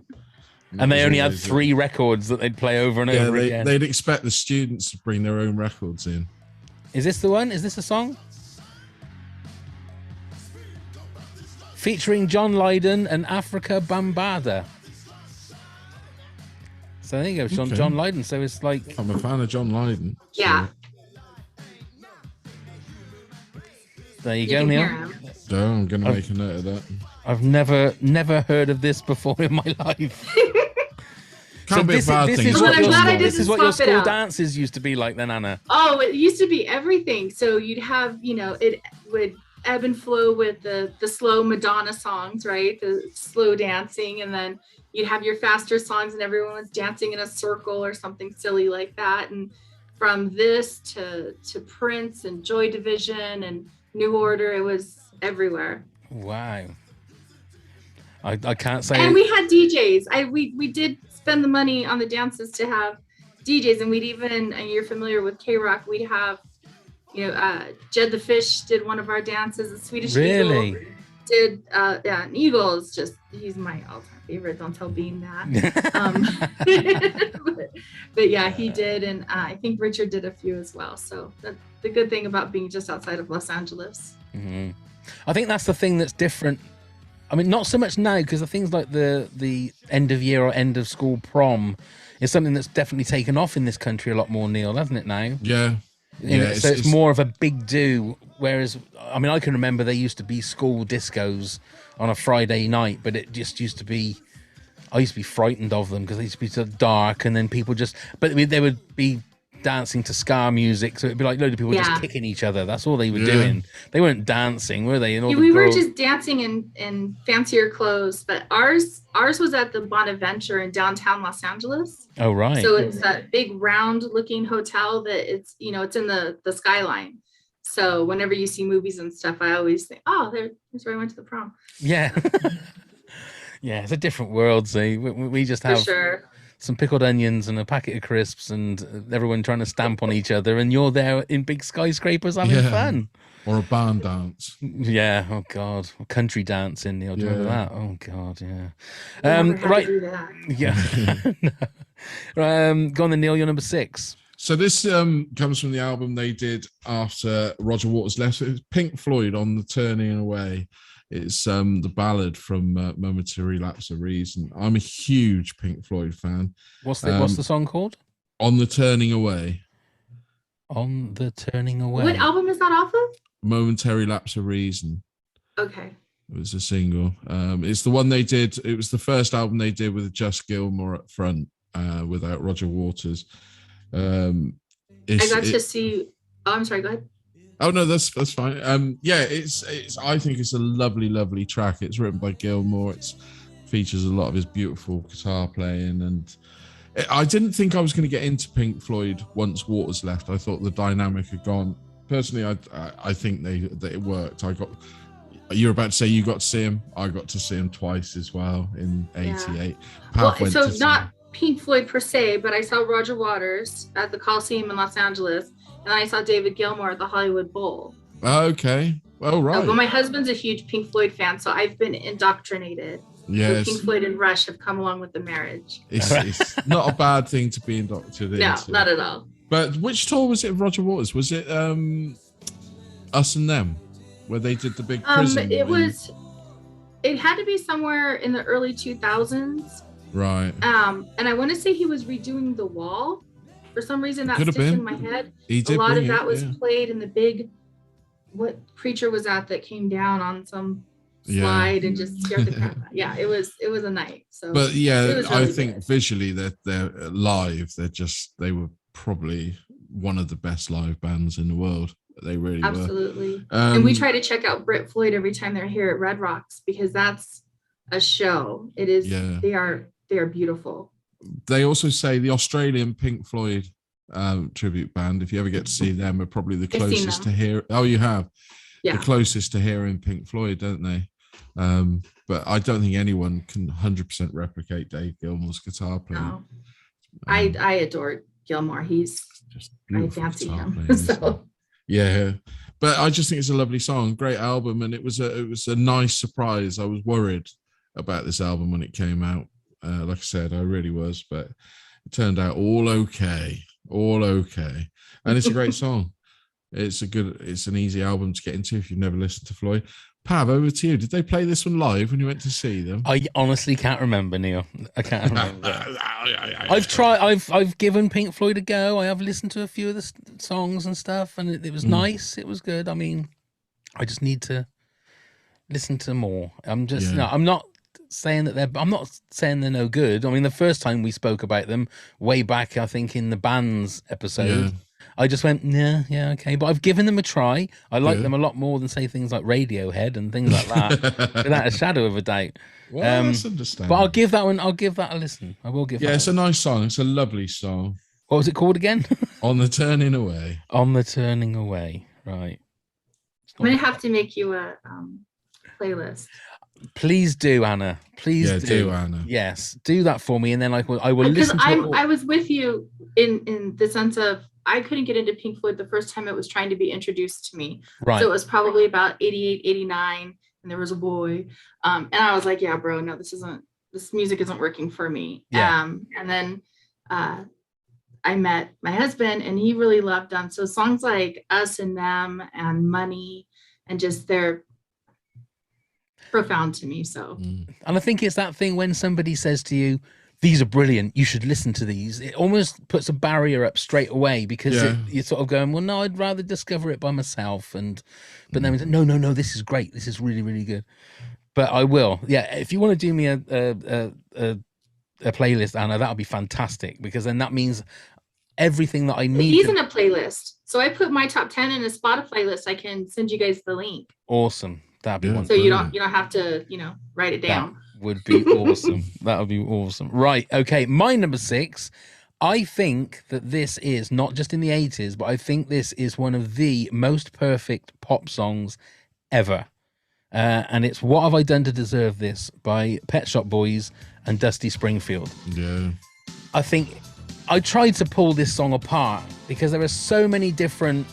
And they only had 3 records that they'd play over and over again. They'd expect the students to bring their own records in. Is this the one? Is this a song? Featuring John Lydon and Africa Bambaataa. So there you go, Okay. John Lydon. So it's like... I'm a fan of John Lydon. yeah. There you go, Neil. So I'm going to make a note of that. I've never heard of this before in my life. Can't be a bad thing. This is what your school dances used to be like then, Anna. Oh, it used to be everything. So you'd have, it would ebb and flow with the slow Madonna songs, right? The slow dancing. And then you'd have your faster songs and everyone was dancing in a circle or something silly like that. And from this to Prince and Joy Division and New Order, it was everywhere. Wow. I can't say. And we had DJs. We did spend the money on the dances to have DJs, and we'd even, and you're familiar with K-Rock, we'd have, Jed the Fish did one of our dances. The Swedish Eagle did, and Eagle is just, he's my all-time favorite. Don't tell Bean that. But yeah, he did, and I think Richard did a few as well. So that's the good thing about being just outside of Los Angeles. Mm-hmm. I think that's the thing that's different. I mean, not so much now, because the things like the end of year or end of school prom is something that's definitely taken off in this country a lot more, Neil, hasn't it now? Yeah. So it's more of a big do. Whereas, I mean, I can remember there used to be school discos on a Friday night, but it just used to be, I used to be frightened of them because they used to be so dark, and then people just, but they would be dancing to ska music, so it'd be like loads of people just kicking each other. That's all they were doing. They weren't dancing, were they? We were just dancing in fancier clothes, but ours was at the Bonaventure in downtown Los Angeles. Oh, right. So it's that big round looking hotel that it's it's in the skyline. So whenever you see movies and stuff, I always think, oh, there's where I went to the prom. Yeah. Yeah, it's a different world. See, we just have some pickled onions and a packet of crisps and everyone trying to stamp on each other, and you're there in big skyscrapers having fun. Or a barn dance. Yeah, oh God. Country dancing, Neil. Do you remember that? Oh God, yeah. Right. Yeah. Go on then, Neil, you're number 6. So this comes from the album they did after Roger Waters left. It was Pink Floyd on the Turning Away. It's the ballad from Momentary Lapse of Reason. I'm a huge Pink Floyd fan. What's the song called? On the Turning Away. On the Turning Away. What album is that off of? Momentary Lapse of Reason. Okay. It was a single. It's the one they did. It was the first album they did with just Gilmore up front, without Roger Waters. I got to see. Oh, I'm sorry. Go ahead. Oh no, that's fine. Yeah, it's. I think it's a lovely track. It's written by Gilmore. It features a lot of his beautiful guitar playing, and I didn't think I was going to get into Pink Floyd once Waters left. I thought the dynamic had gone. Personally, I think that it worked. You're about to say you got to see him. I got to see him twice as well in '88. Well, so not Pink Floyd per se, but I saw Roger Waters at the Coliseum in Los Angeles, and then I saw David Gilmour at the Hollywood Bowl. Okay, well, right. But my husband's a huge Pink Floyd fan, so I've been indoctrinated. Yes. Pink Floyd and Rush have come along with the marriage. It's not a bad thing to be indoctrinated into. No, not at all. But which tour was it of Roger Waters? Was it Us and Them, where they did the big prison? It had to be somewhere in the early 2000s. Right. And I want to say he was redoing The Wall. For some reason, that sticks in my head. He did. A lot of that was played in the big, what creature was that came down on some slide and just scared the crap out. Yeah, it was a night. So, but yeah, really I think good. Visually they're live. They were probably one of the best live bands in the world. They really absolutely were. And we try to check out Brit Floyd every time they're here at Red Rocks because that's a show. It is. Yeah. They are beautiful. They also say the Australian Pink Floyd tribute band, if you ever get to see them, are probably the closest to hear. Oh, you have? Yeah. The closest to hearing Pink Floyd, don't they? But I don't think anyone can 100% replicate Dave Gilmour's guitar playing. No. I adore Gilmour. He's just I fancy him. So yeah, but I just think it's a lovely song, great album, and it was a nice surprise. I was worried about this album when it came out. Like I said, I really was, but it turned out all okay, and it's a great song. It's an easy album to get into if you've never listened to Floyd. Pav, over to you. Did they play this one live when you went to see them? I honestly can't remember, Neil. I can't remember. I've tried. I've given Pink Floyd a go. I have listened to a few of the songs and stuff, and it was nice. It was good. I mean, I just need to listen to more. I'm not saying that I'm not saying they're no good. I mean, the first time we spoke about them way back, I think in the bands episode. Yeah. I just went, yeah, okay. But I've given them a try. I like them a lot more than, say, things like Radiohead and things like that, without a shadow of a doubt. Well, that's understandable. Uh, but I'll give that a listen. I will give that a listen. Yeah, it's a nice song. It's a lovely song. What was it called again? On the Turning Away. On the Turning Away, right. I'm going to have to make you a playlist. Please do, Anna. Please do, Anna. Yes, do that for me, and then I will listen to it. I was with you in the sense of I couldn't get into Pink Floyd the first time it was trying to be introduced to me. Right. So it was probably about 88, 89, and there was a boy. And I was like, yeah, bro, no, this music isn't working for me. Yeah. And then I met my husband and he really loved them. So songs like Us and Them and Money and just they're profound to me. So and I think it's that thing when somebody says to you, these are brilliant, you should listen to these, it almost puts a barrier up straight away because you're sort of going, well, no, I'd rather discover it by myself. But then we say, no, this is great, this is really, really good. But I will, if you want to do me a playlist, Anna, that'll be fantastic, because then that means everything that I need. He's in a playlist, so I put my top 10 in a Spotify list. I can send you guys the link. Awesome. That'd be wonderful. So you don't have to write it down. Would be awesome. That would be awesome. Right. Okay. My number 6. I think that this is not just in the 80s, but I think this is one of the most perfect pop songs ever. And it's What Have I Done to Deserve This by Pet Shop Boys and Dusty Springfield. Yeah. I think I tried to pull this song apart because there are so many different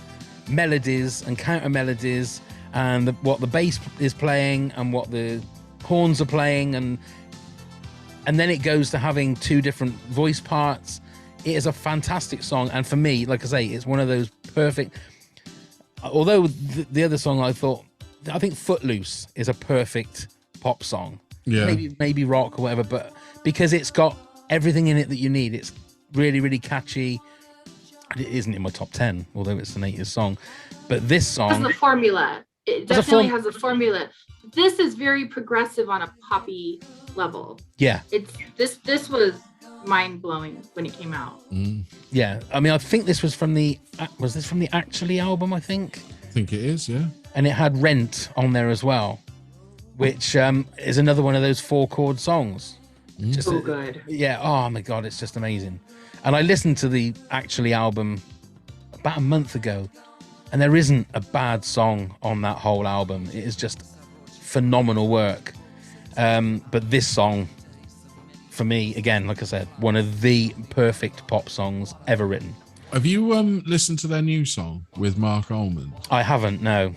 melodies and counter melodies and what the bass is playing and what the horns are playing, and then it goes to having 2 different voice parts. It is a fantastic song, and for me, like I say, it's one of those perfect. Although the other song I think Footloose is a perfect pop song. Yeah, maybe rock or whatever, but because it's got everything in it that you need, it's really, really catchy. It isn't in my top 10, although it's an 80s song. But this song has the formula. It Has a definitely form- has a formula. This is very progressive on a poppy level. Yeah. It's this was mind blowing when it came out. Yeah. I mean, I think this was from the Actually album, I think. I think it is, yeah. And it had Rent on there as well, which is another one of those 4-chord songs. Just, So good. Yeah. Oh my God, it's just amazing. And I listened to the Actually album about a month ago, and there isn't a bad song on that whole album. It is just phenomenal work. But this song, for me, again, like I said, one of the perfect pop songs ever written. Have you listened to their new song with Mark Almond? I haven't, no.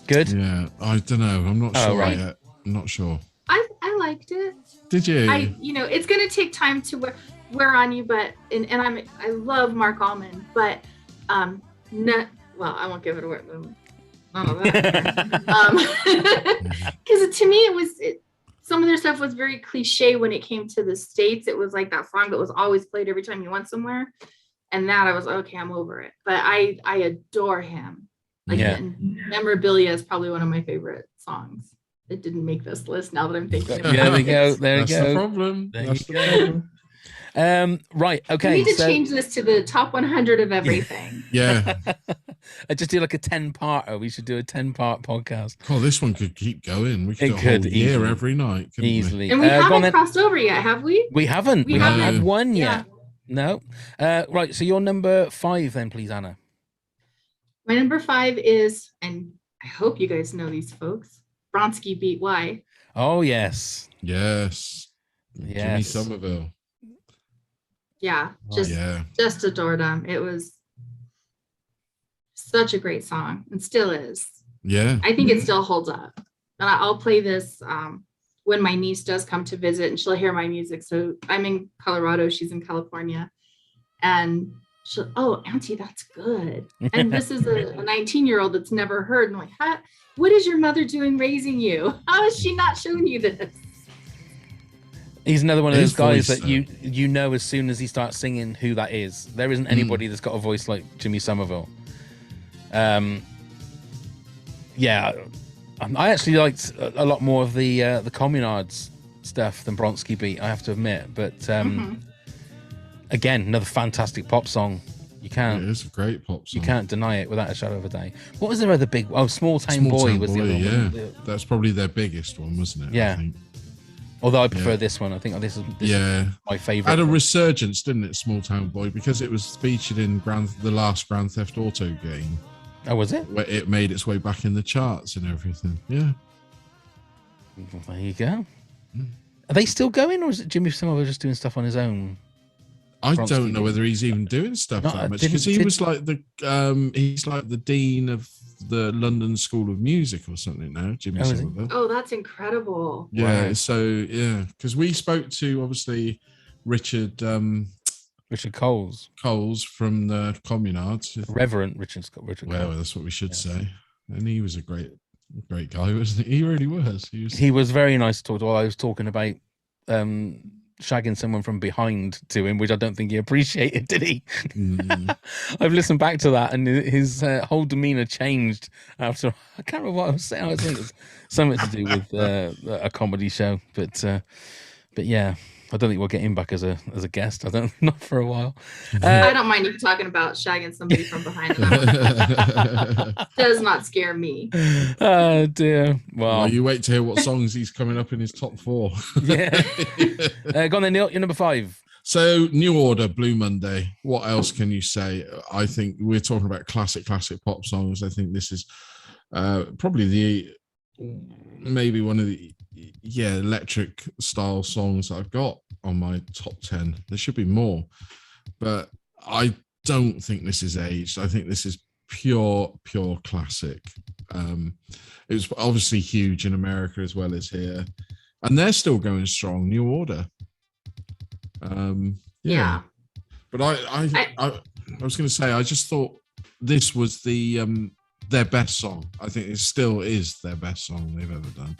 Good? Yeah, I don't know. I'm not sure right. yet. I'm not sure. I liked it. Did you? It's gonna take time to wear on you, but I love Mark Almond, but well, I won't give it away. None of that. Because to me, some of their stuff was very cliche when it came to the States. It was like that song that was always played every time you went somewhere. And that I was okay, I'm over it. But I adore him. Like, Memorabilia is probably one of my favorite songs. It didn't make this list now that I'm thinking about it. There we go. There you That's go. the problem. There That's you the go. problem. Right. Okay. We need to change this to the top 100 of everything. Yeah. I just do like a 10-parter. We should do a 10-part podcast. Oh, this one could keep going. We could do a could whole year easily. every night. couldn't we? Easily. And we Go on haven't then. crossed over yet, have we? We haven't. We haven't had one Yeah. yet. No. Right. So your number 5 then, please, Anna. My number 5 is, and I hope you guys know these folks, Bronski Beat Y. Oh, yes. Yes. Jimmy Yes. Somerville. Yeah, Oh, just adored them. It was such a great song and still is. Yeah. I think it still holds up. And I'll play this when my niece does come to visit and she'll hear my music. So I'm in Colorado, she's in California. And she'll, oh, Auntie, that's good. And this is a 19-year-old that's never heard. And I'm like, what is your mother doing raising you? How is she not showing you this? He's another one of His those guys voice, that you know as soon as he starts singing who that is. There isn't anybody that's got a voice like Jimmy Somerville. Yeah, I actually liked a lot more of the Communards stuff than Bronski Beat, I have to admit. But again, another fantastic pop song. You can't. It is a great pop song. You can't deny it without a shadow of a day. What was their other big? Oh, Small Town Boy was the other one. Yeah, wasn't it? that's probably their biggest one, wasn't it? Yeah. I think. Although I prefer this one. I think this is my favorite. Had a resurgence, didn't it, Small Town Boy, because it was featured in the last Grand Theft Auto game. Oh, was it? Where it made its way back in the charts and everything. Yeah. There you go. Are they still going, or is it Jimmy Somerville just doing stuff on his own? I don't know whether he's even doing stuff that much, because he was like he's like the dean of the London School of Music or something now, Jimmy Somerville. Oh, that's incredible. Yeah, Wow. so yeah, because we spoke to obviously Richard Coles from the Communards. Reverend Richard Well, Coles. that's what we should say. And he was a great guy, wasn't he? He really was. He was very nice to talk to. I was talking about shagging someone from behind to him, which I don't think he appreciated, did he? I've listened back to that, and his whole demeanor changed after. I can't remember what I was saying. I think it was something to do with a comedy show, but yeah, I don't think we'll get him back as a guest. I don't, not for a while. I don't mind you talking about shagging somebody from behind. Does not scare me. Oh dear. Well, you wait to hear what songs he's coming up in his top 4. Yeah. Go on then, Neil. You're number 5. So, New Order, Blue Monday. What else can you say? I think we're talking about classic pop songs. I think this is probably maybe one of the electric style songs I've got on my top 10. There should be more, but I don't think this is aged. I think this is pure classic. It was obviously huge in America as well as here, and they're still going strong. New Order. Yeah. But I was going to say, I just thought this was their best song. I think it still is their best song they've ever done.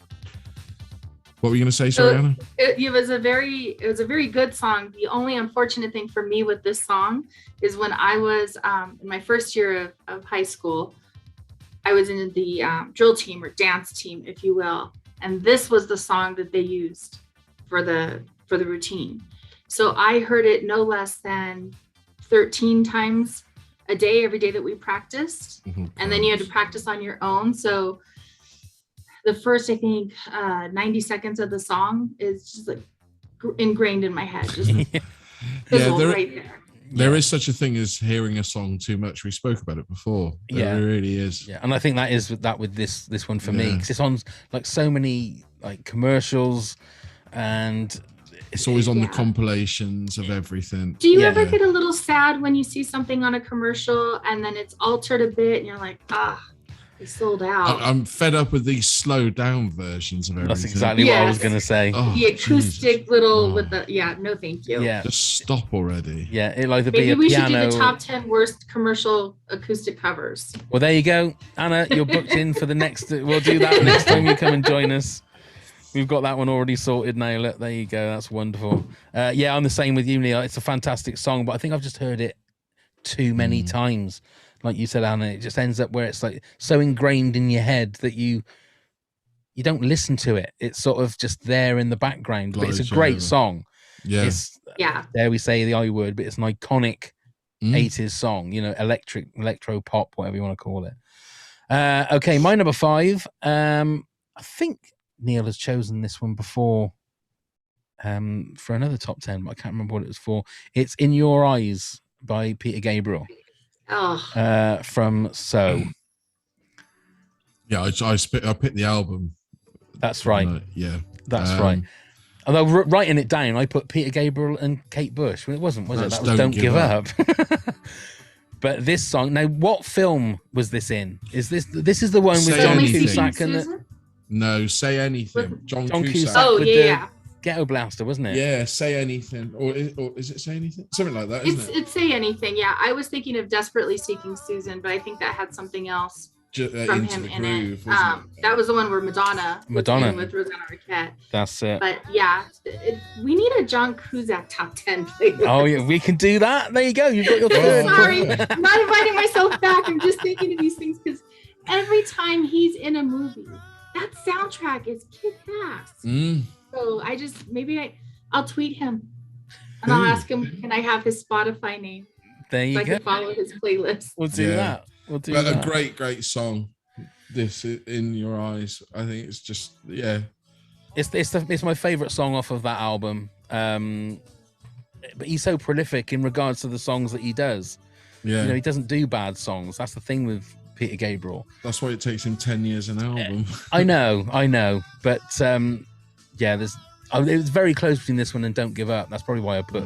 What were you going to say, sorry, Anna? It was a very good song. The only unfortunate thing for me with this song is when I was in my first year of high school, I was in the drill team or dance team, if you will, and this was the song that they used for the routine. So I heard it no less than 13 times a day, every day that we practiced. Mm-hmm. And then you had to practice on your own. So the first, I think, 90 seconds of the song is just like ingrained in my head. Just right there. There is such a thing as hearing a song too much. We spoke about it before. There really is. Yeah, and I think that is that with this one for me, because it's on like so many like commercials, and it's always on the compilations of everything. Do you ever get a little sad when you see something on a commercial and then it's altered a bit and you're like, they sold out? I'm fed up with these slowed down versions of everything. That's exactly what I was going to say. The acoustic little with the, no thank you. Yeah. Just stop already. Yeah, it like Maybe be a we piano. should do the top 10 worst commercial acoustic covers. Well, there you go. Anna, you're booked in for the next, we'll do that next time you come and join us. We've got that one already sorted now. Look, there you go. That's wonderful. Yeah, I'm the same with you, Neil. It's a fantastic song, but I think I've just heard it too many times. Like you said, Anna, it just ends up where it's like so ingrained in your head that you don't listen to it. It's sort of just there in the background, but it's a great song. Yeah. It's, dare we say the I word, but it's an iconic 80s song, you know, electro pop, whatever you want to call it. Okay, my number 5. I think Neil has chosen this one before for another top 10, but I can't remember what it was for. It's In Your Eyes by Peter Gabriel. From So. Yeah, I picked the album. That's right. That's right. Although writing it down, I put Peter Gabriel and Kate Bush. Well, it wasn't, was it? That was Don't Give Up. But this song, now, what film was this in? Is this is the one with John Cusack and No, Say Anything. John Cusack. Oh, yeah. Ghetto Blaster, wasn't it? Yeah, Say Anything. Or is it Say Anything? Something like that, isn't it? It's Say Anything, yeah. I was thinking of Desperately Seeking Susan, but I think that had something else from him in it. That was the one where Madonna with Rosanna Arquette. That's it. But yeah, we need a John Cusack top 10 playlist. Oh, yeah, we can do that. There you go. You've got your third. Sorry, I'm not inviting myself back. I'm just thinking of these things because every time he's in a movie, that soundtrack is kick-ass. So I'll tweet him and I'll ask him, can I have his Spotify name? There you so go. I can follow his playlist. We'll do that. We'll do that. A great song. This In Your Eyes. I think it's just It's my favorite song off of that album. But he's so prolific in regards to the songs that he does. Yeah. You know, he doesn't do bad songs. That's the thing with Peter Gabriel. That's why it takes him 10 years an album. I know. But it was very close between this one and Don't Give Up. That's probably why I put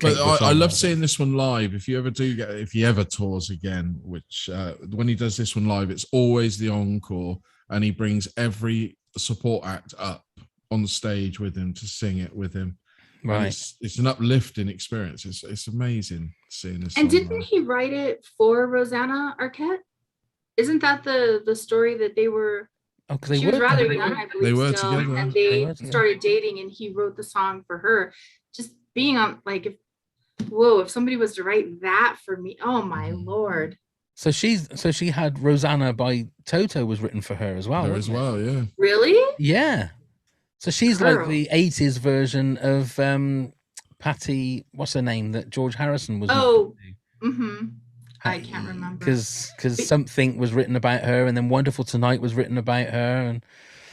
but I love seeing this one live. If he ever tours again, which when he does this one live, it's always the encore, and he brings every support act up on the stage with him to sing it with him. Right, it's an uplifting experience. It's amazing seeing this. And didn't he write it for Rosanna Arquette? Isn't that the story that they were? Oh, because she was rather young, I believe. They were together, and they started dating, and he wrote the song for her. Just being on, like, if somebody was to write that for me, oh my Lord. So she had Rosanna by Toto was written for her as well. Her as well, yeah. Really? Yeah. So she's like the 80s version of Patty, what's her name, that George Harrison was. I can't remember. Because Something was written about her, and then Wonderful Tonight was written about her,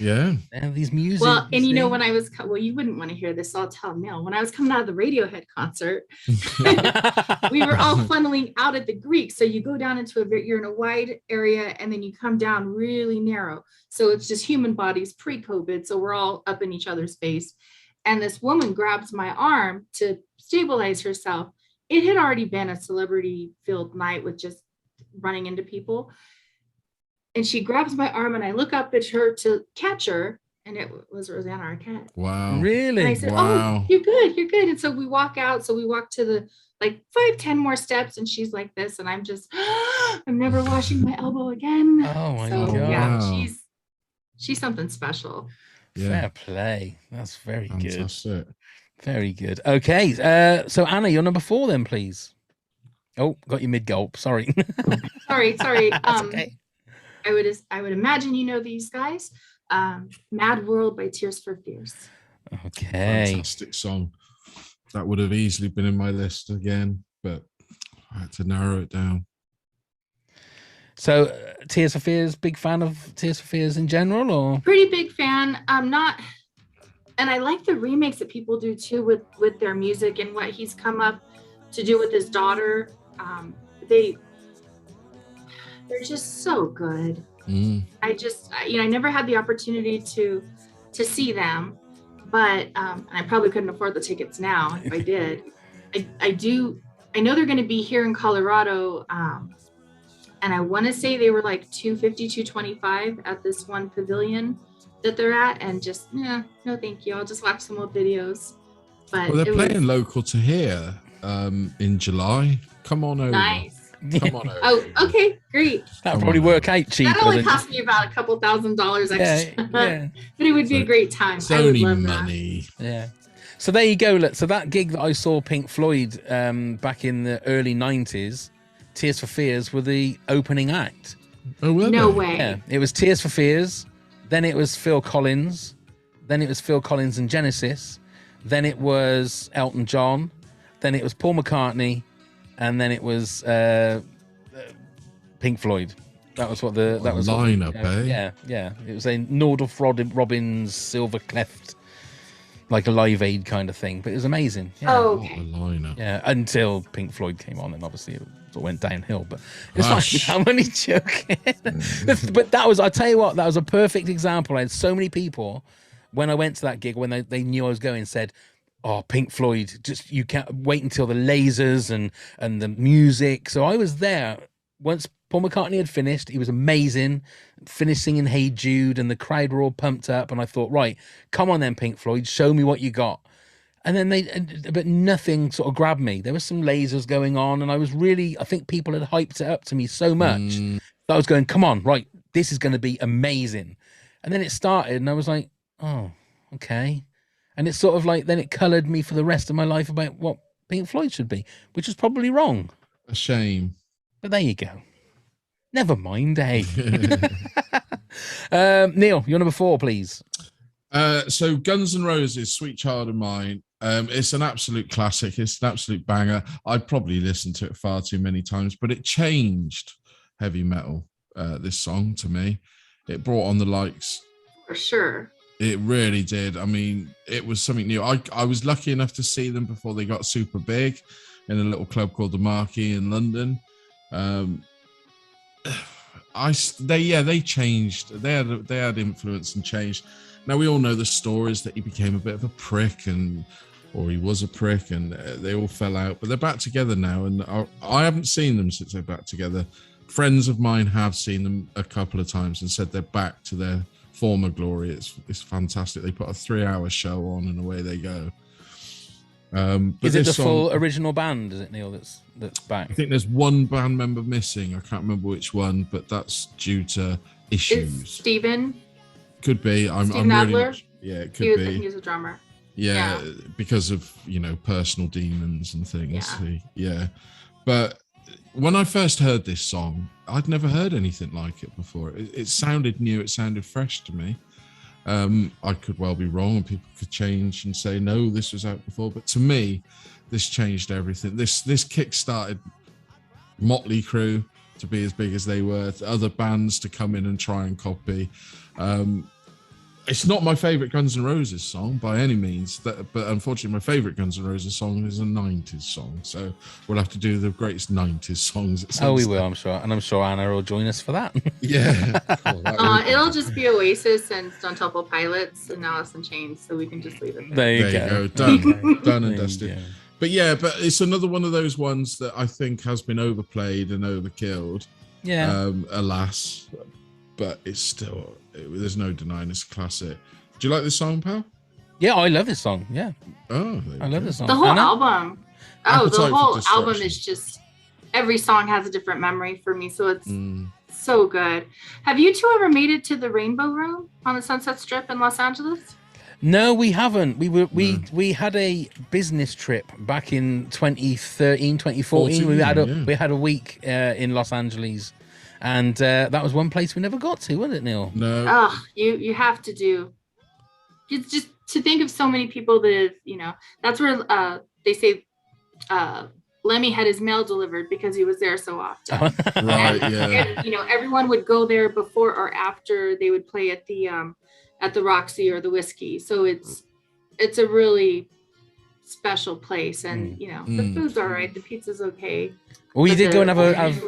and these music. Well, and you know, when I was, you wouldn't want to hear this, so I'll tell Neil. When I was coming out of the Radiohead concert, we were all funneling out at the Greek. So you go down you're in a wide area, and then you come down really narrow. So it's just human bodies pre-COVID. So we're all up in each other's face. And this woman grabs my arm to stabilize herself. It had already been a celebrity-filled night with just running into people. And she grabs my arm, and I look up at her to catch her, and it was Rosanna Arquette. Wow. Really? And I said, oh, you're good. And so we walk out. So we walk to the 5-10 more steps, and she's like this, and I'm just, I'm never washing my elbow again. Oh my God. Yeah, she's something special. Yeah. Fair play. That's very Fantastic. Good. Very good. Okay. So Anna, you're number 4 then, please. Oh, got you mid gulp. Sorry. Sorry. That's okay. I would imagine you know these guys. Mad World by Tears for Fears. Okay. Fantastic song. That would have easily been in my list again, but I had to narrow it down. So, Tears for Fears, big fan of Tears for Fears in general, or? Pretty big fan. I'm not, and I like the remakes that people do too with their music and what he's come up to do with his daughter. They're just so good. I never had the opportunity to see them, but I probably couldn't afford the tickets now if I did. I know they're going to be here in Colorado, and I want to say they were like $250, $225 at this one pavilion that they're at, and just no thank you, I'll just watch some old videos. But they're playing local to here in July. Come on over. Nice. Come on over. Oh, okay, great. That'll probably work out cheaper. That only cost me about a couple $1,000s extra. Yeah. But it would be a great time. It's only money. Yeah. So there you go. Look, so that gig that I saw Pink Floyd back in the early 90s, Tears for Fears were the opening act. Oh, well, no way. Yeah, it was Tears for Fears, then it was Phil Collins, then it was Phil Collins and Genesis, then it was Elton John, then it was Paul McCartney, and then it was Pink Floyd. That was what the lineup, eh? Yeah. It was a Nordhoff Robbins Silver Cleft, like a Live Aid kind of thing, but it was amazing. Yeah. Oh, okay. What a lineup. Yeah, until Pink Floyd came on, and obviously it sort of went downhill. But it's like, how many joking? But that was, I tell you what, that was a perfect example. I had so many people when I went to that gig, when they knew I was going, said, "Oh, Pink Floyd, just you can't wait until the lasers and the music." So I was there once Paul McCartney had finished. He was amazing, finished singing Hey Jude, and the crowd were all pumped up. And I thought, right, come on then, Pink Floyd, show me what you got. And then but nothing sort of grabbed me. There was some lasers going on, and I think people had hyped it up to me so much that I was going, come on, right, this is going to be amazing. And then it started, and I was like, oh, okay. And it's sort of like, then it coloured me for the rest of my life about what Pink Floyd should be, which is probably wrong. A shame. But there you go. Never mind, eh? Neil, you're number 4, please. So Guns N' Roses, Sweet Child of Mine. It's an absolute classic. It's an absolute banger. I'd probably listened to it far too many times, but it changed heavy metal, this song, to me. It brought on the likes. For sure. It really did. I mean, it was something new. I was lucky enough to see them before they got super big in a little club called the Marquee in London. They changed. They had influence and changed. Now we all know the stories that he became a bit of a prick, or he was a prick, and they all fell out. But they're back together now, and I haven't seen them since they're back together. Friends of mine have seen them a couple of times and said they're back to their former glory. It's fantastic. They put a 3-hour show on, and away they go. But is it the full original band? Is it, Neil? That's back. I think there's one band member missing. I can't remember which one, but that's due to issues. Is Steven? Could be. I'm Steve Adler? It could be. He was a drummer. Yeah, because of personal demons and things. Yeah. But when I first heard this song, I'd never heard anything like it before. It sounded new. It sounded fresh to me. I could well be wrong, and people could change and say, no, this was out before. But to me, this changed everything. This kick-started Motley Crue to be as big as they were, other bands to come in and try and copy. It's not my favorite Guns N' Roses song by any means, but unfortunately my favorite Guns N' Roses song is a 90s song. So we'll have to do the greatest 90s songs. We will, I'm sure. And I'm sure Anna will join us for that. Yeah. It'll just be Oasis and Stone Temple Pilots and Alice in Chains, so we can just leave it there. There you go. Done. Done and dusted. But it's another one of those ones that I think has been overplayed and overkilled. Yeah. Alas. But it's still, there's no denying it's a classic. Do you like this song, pal? Yeah, I love this song. Yeah. Oh, I love this song. The whole album. Appetite the whole for Destruction. album is just, every song has a different memory for me. So it's so good. Have you two ever made it to the Rainbow Room on the Sunset Strip in Los Angeles? No, we haven't. We had a business trip back in 2013, 2014. We had a week in Los Angeles, and that was one place we never got to, wasn't it, Neil? No. Oh, you have to do. It's just to think of so many people that that's where they say Lemmy had his mail delivered because he was there so often. Right. Yeah. And, everyone would go there before or after they would play at the Roxy or the Whiskey. So it's a really special place, and the food's all right, the pizza's okay. Well, we did go and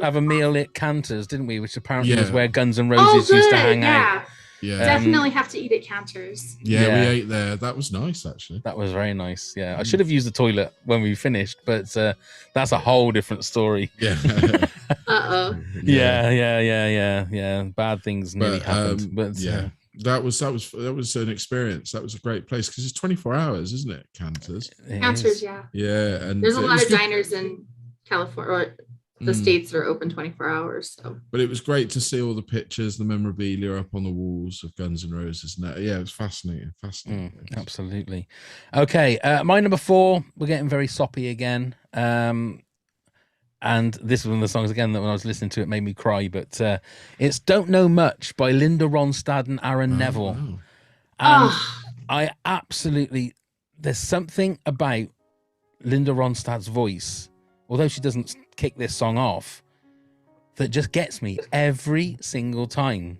have a meal at Cantor's, didn't we? Which apparently was where Guns N' Roses used to hang out. Yeah. Definitely have to eat at Cantor's. Yeah, we ate there. That was nice, actually. That was very nice. Yeah, I should have used the toilet when we finished, but that's a whole different story. Yeah. Yeah. Bad things nearly happened, but that was an experience. That was a great place because it's 24 hours, isn't it? Cantor's, yeah. Yeah, and there's a lot of diners in California or the states that are open 24 hours. So, but it was great to see all the pictures, the memorabilia up on the walls of Guns N' Roses. And it was fascinating. Absolutely. Okay, my number 4. We're getting very soppy again. And this is one of the songs again that when I was listening to it made me cry. But it's "Don't Know Much" by Linda Ronstadt and Aaron Neville. Wow. And I absolutely, there's something about Linda Ronstadt's voice, although she doesn't kick this song off, that just gets me every single time.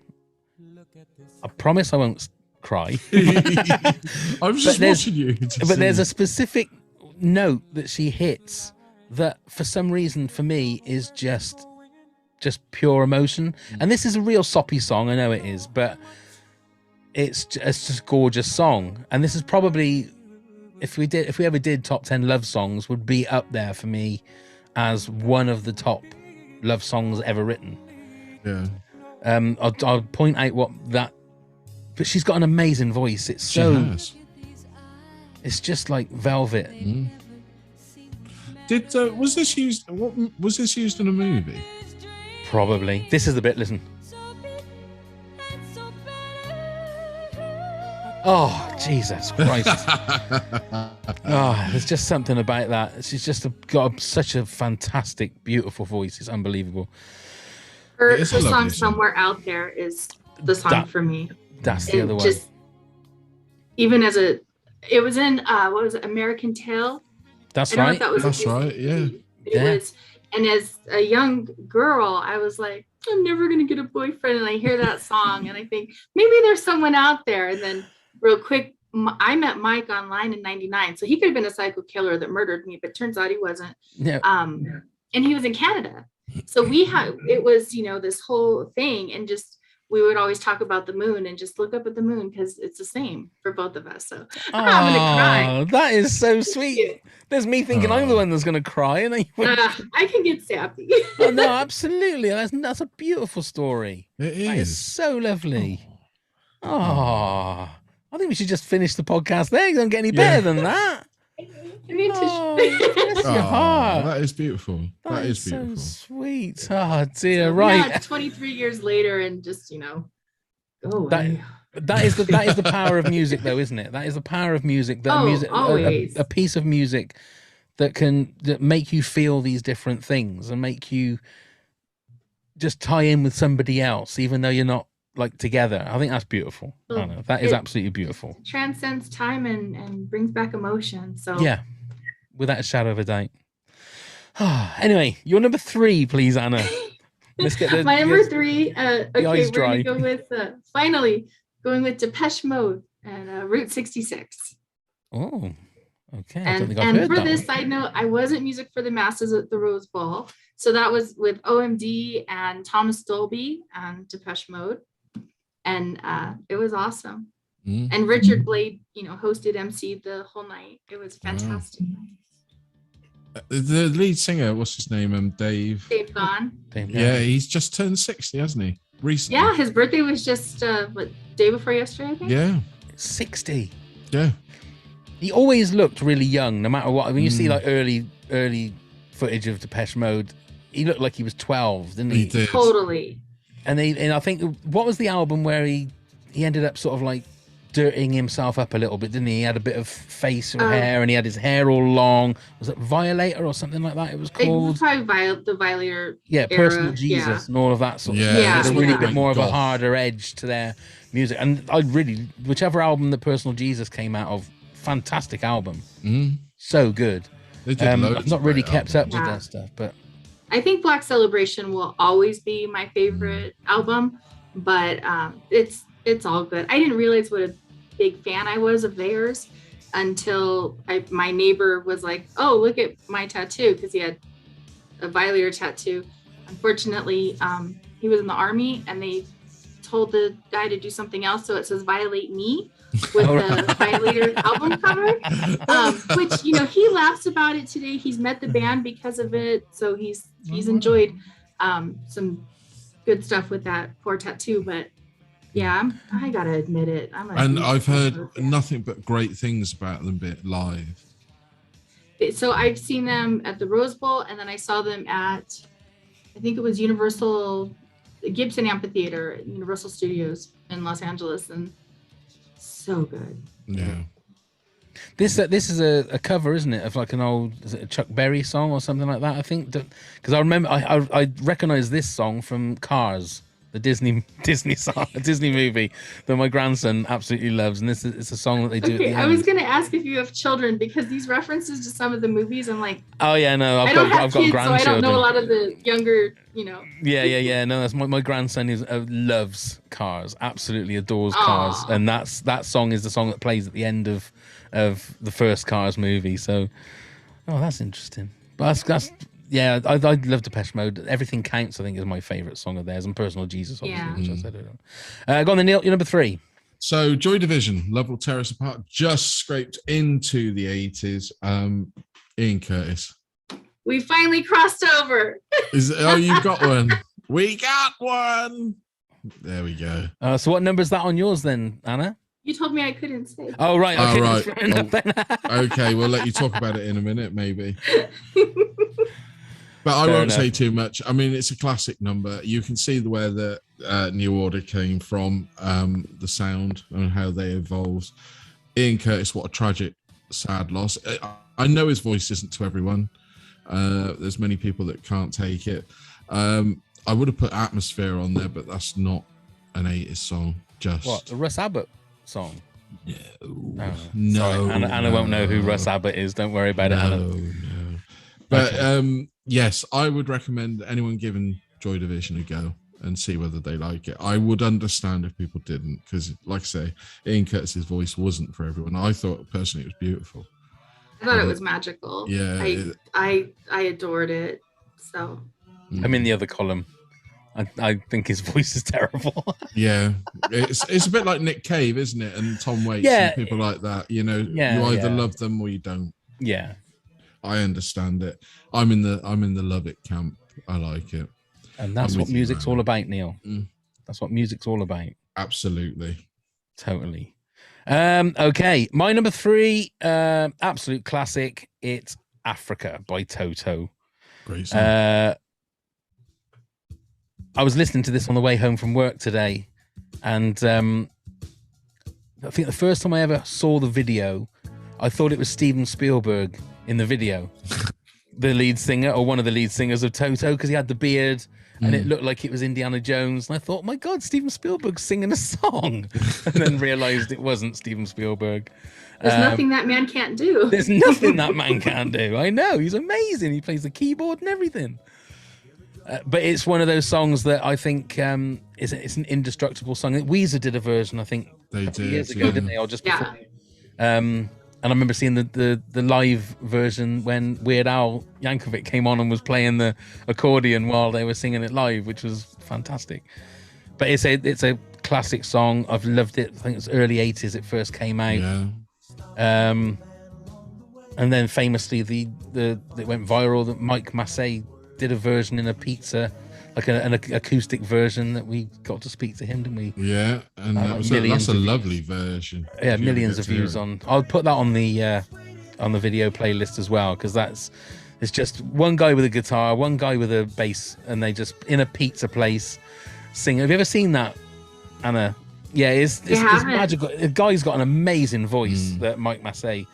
I promise I won't cry. I was just watching you. But there's a specific note that she hits that for some reason for me is just pure emotion. And this is a real soppy song, I know it is, but it's just a gorgeous song. And this is probably, if we ever did top 10 love songs, would be up there for me as one of the top love songs ever written. Yeah. I'll point out but she's got an amazing voice. It's just like velvet. Was this used in a movie? Probably. This is the bit, listen. Oh, Jesus Christ. There's just something about that. She's just got such a fantastic, beautiful voice. It's unbelievable. Her song "Somewhere Out There" is the song for me. That's the other one. Just even as it was in what was it, American Tail? That's right. That's right. Yeah. It was, and as a young girl, I was like, I'm never gonna get a boyfriend, and I hear that song, and I think maybe there's someone out there, and then. Real quick, I met Mike online in '99, so he could have been a psycho killer that murdered me, but turns out he wasn't. Yeah. And he was in Canada, so it was this whole thing, and just we would always talk about the moon and just look up at the moon because it's the same for both of us. So I'm gonna cry. That is so sweet. There's me thinking I'm the one that's gonna cry, and I can get sappy. Oh, no, absolutely. That's a beautiful story. It is. That is so lovely. I think we should just finish the podcast there. It doesn't get any better than that. Bless your heart. That is beautiful. That is beautiful. So sweet. Oh dear. Right. Yeah, 23 years later, and just go away. That is the power of music, though, isn't it? That is the power of music. Always. A piece of music that make you feel these different things and make you just tie in with somebody else, even though you're not like together. I think that's beautiful. I don't know. That is absolutely beautiful. Transcends time and brings back emotion. So yeah, without a shadow of a doubt. Anyway, your number 3, please, Anna. Let's get my number 3. Okay, we're dry. gonna go with finally going with Depeche Mode and Route 66. Oh, okay. And for this side note, I wasn't music for the masses at the Rose Bowl, so that was with OMD and Thomas Dolby and Depeche Mode. And it was awesome. And Richard Blade, hosted MC the whole night. It was fantastic. The lead singer, what's his name? Dave Gahan. Yeah, he's just turned 60, hasn't he? Recently. Yeah, his birthday was just day before yesterday, I think. Yeah. 60. Yeah. He always looked really young, no matter what. When you see like early footage of Depeche Mode, he looked like he was 12, didn't he? He did. Totally. And I think, what was the album where he ended up sort of like dirtying himself up a little bit, didn't he? He had a bit of face or hair, and he had his hair all long. Was it Violator or something like that? It was It called. was probably the Violator. Yeah, era. Personal Jesus and all of that sort of Yeah, stuff. Yeah, It's it's really a really bit more of a goth. harder edge to their music. And I really, whichever album that Personal Jesus came out of, fantastic album. Mm. So good. They did loads I've not of really great kept up albums. with Yeah. that stuff, but I think Black Celebration will always be my favorite album, but it's all good. I didn't realize what a big fan I was of theirs until my neighbor was like, "Oh, look at my tattoo," because he had a Violator tattoo. Unfortunately, he was in the army, and they told the guy to do something else, so it says "Violate Me" with the Violator album cover. Which, you know, he laughs about it today. He's met the band because of it, so he's enjoyed some good stuff with that poor tattoo. But yeah, I gotta admit it. And I've heard nothing but great things about them bit live. So I've seen them at the Rose Bowl, and then I saw them at, I think it was Gibson Amphitheater at Universal Studios in Los Angeles, and so good. Yeah. this is a cover, isn't it, of like an old, is it a Chuck Berry song or something like that? I think, because I remember I recognize this song from Cars, the Disney song, a Disney movie that my grandson absolutely loves, and it's a song that they do. Okay, at the I was end. gonna ask if you have children, because these references to some of the movies, I'm like, Oh yeah, no, I I've don't got have kids, so I grandchildren. don't know a lot of the younger, you know. Yeah. No, that's my grandson is loves Cars, absolutely adores Aw. Cars, and that song is the song that plays at the end of the first Cars movie. So, that's interesting. But that's yeah, I love Depeche Mode. Everything Counts, I think, is my favorite song of theirs, and Personal Jesus, obviously. Yeah. Which I said earlier. Go on, then, Neil. You're number 3. So Joy Division, Love Will Tear Us Apart, just scraped into the 80s. Ian Curtis. We finally crossed over. You've got one. We got one. There we go. So what number is that on yours then, Anna? You told me I couldn't say. Oh right, Oh, okay, right. that's fair enough then. Okay, we'll let you talk about it in a minute, maybe. But I Fair won't enough. say too much. I mean, it's a classic number. You can see where the New Order came from, the sound and how they evolved. Ian Curtis, what a tragic, sad loss. I know his voice isn't to everyone. There's many people that can't take it. I would have put Atmosphere on there, but that's not an 80s song. Just What, the Russ Abbott song? no, Oh, no. sorry. Anna won't know who Russ Abbott is. Don't worry about it, Anna. No. But yes, I would recommend anyone giving Joy Division a go and see whether they like it. I would understand if people didn't, because, like I say, Ian Curtis's voice wasn't for everyone. I thought personally it was beautiful. I thought it was magical. Yeah, I adored it. So I'm in the other column. I think his voice is terrible. Yeah, it's a bit like Nick Cave, isn't it? And Tom Waits Yeah. and people like that. You know, Yeah, you either yeah. love them or you don't. Yeah. I understand it. I'm in the love it camp. I like it. And that's I'm what with you, music's man. all about, Neil. Mm. That's what music's all about. Absolutely. Totally. Okay, my number 3, absolute classic. It's Africa by Toto. Great song. I was listening to this on the way home from work today, and I think the first time I ever saw the video, I thought it was Steven Spielberg in the video, the lead singer or one of the lead singers of Toto, because he had the beard and it looked like it was Indiana Jones. And I thought, my God, Steven Spielberg's singing a song, and then realized it wasn't Steven Spielberg. there's nothing that man can't do. There's nothing that man can do. I know, he's amazing. He plays the keyboard and everything. But it's one of those songs that I think it's an indestructible song. Weezer did a version, I think, They a couple of did, years ago, yeah. didn't they? Or just Yeah. before. And I remember seeing the live version when Weird Al Yankovic came on and was playing the accordion while they were singing it live, which was fantastic. But it's a classic song. I've loved it. I think it's early 80s it first came out. Yeah. And then famously it went viral that Mike Massey did a version in a pizza, like an acoustic version that we got to speak to him, didn't we? Yeah, and Like that's millions a of lovely version. Yeah, If you millions ever of get to views hear it. on. I'll put that on the video playlist as well, because it's just one guy with a guitar, one guy with a bass, and they just in a pizza place sing. Have you ever seen that, Anna? it's haven't. magical. The guy's got an amazing voice, that Mike Massey.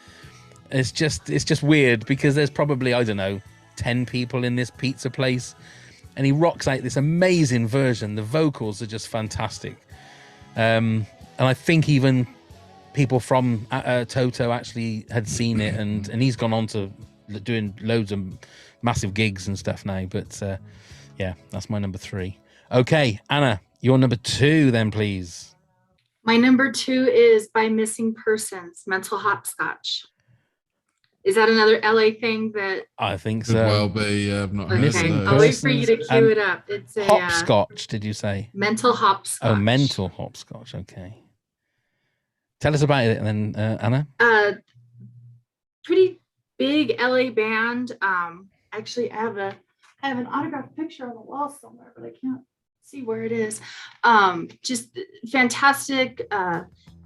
It's just weird because there's probably, I don't know, 10 people in this pizza place, and he rocks out this amazing version. The vocals are just fantastic. And I think even people from Toto actually had seen it, and he's gone on to doing loads of massive gigs and stuff now. But yeah, that's my number 3. Okay, Anna, your number 2 then, please. My number 2 is by Missing Persons, Mental Hopscotch. Is that another LA thing that? I think Could so. well be. I've not heard Okay, of I'll those. wait for you to cue it up. It's a Hopscotch, did you say? Mental Hopscotch. Oh, Mental Hopscotch. Okay. Tell us about it, and then Anna. Pretty big LA band. Actually, I have an autographed picture on the wall somewhere, but I can't see where it is. Just fantastic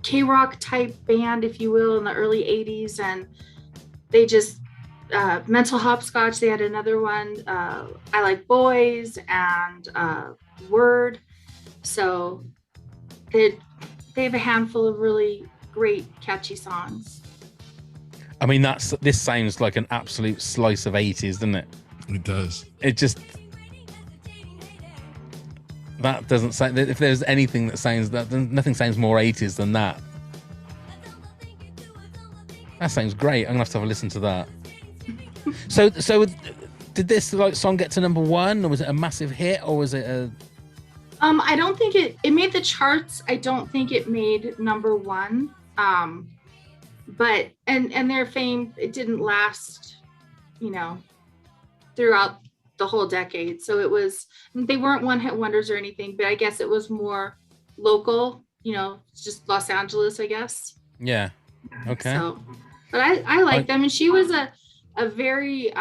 K-rock type band, if you will, in the early 80s, and they just Mental Hopscotch. They had another one, I Like Boys, and Word. So they have a handful of really great catchy songs. I mean, this sounds like an absolute slice of 80s, doesn't it? It does. It just, that doesn't sound, if there's anything that sounds, that nothing sounds more 80s than that. That sounds great. I'm gonna have to have a listen to that. So did this song get to number 1, or was it a massive hit, or was it a? I don't think it made the charts. I don't think it made number 1. But and their fame, it didn't last, throughout the whole decade. So they weren't one-hit wonders or anything, but I guess it was more local, just Los Angeles, I guess. Yeah. Okay. So, but I like them, and she was a very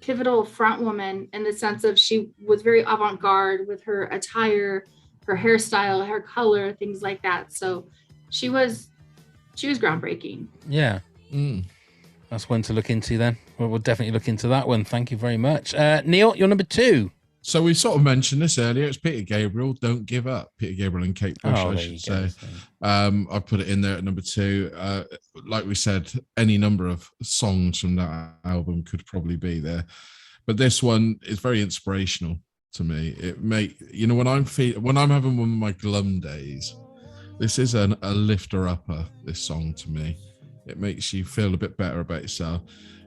pivotal front woman in the sense of she was very avant-garde with her attire, her hairstyle, her color, things like that. So she was groundbreaking. Yeah. That's one to look into then. We'll definitely look into that one. Thank you very much. Neil, you're number 2. So we sort of mentioned this earlier. It's Peter Gabriel, Don't Give Up. Peter Gabriel and Kate Bush, I should say. I put it in there at number 2. Like we said, any number of songs from that album could probably be there. But this one is very inspirational to me. When I'm having one of my glum days, this is a lifter-upper, this song to me. It makes you feel a bit better about yourself.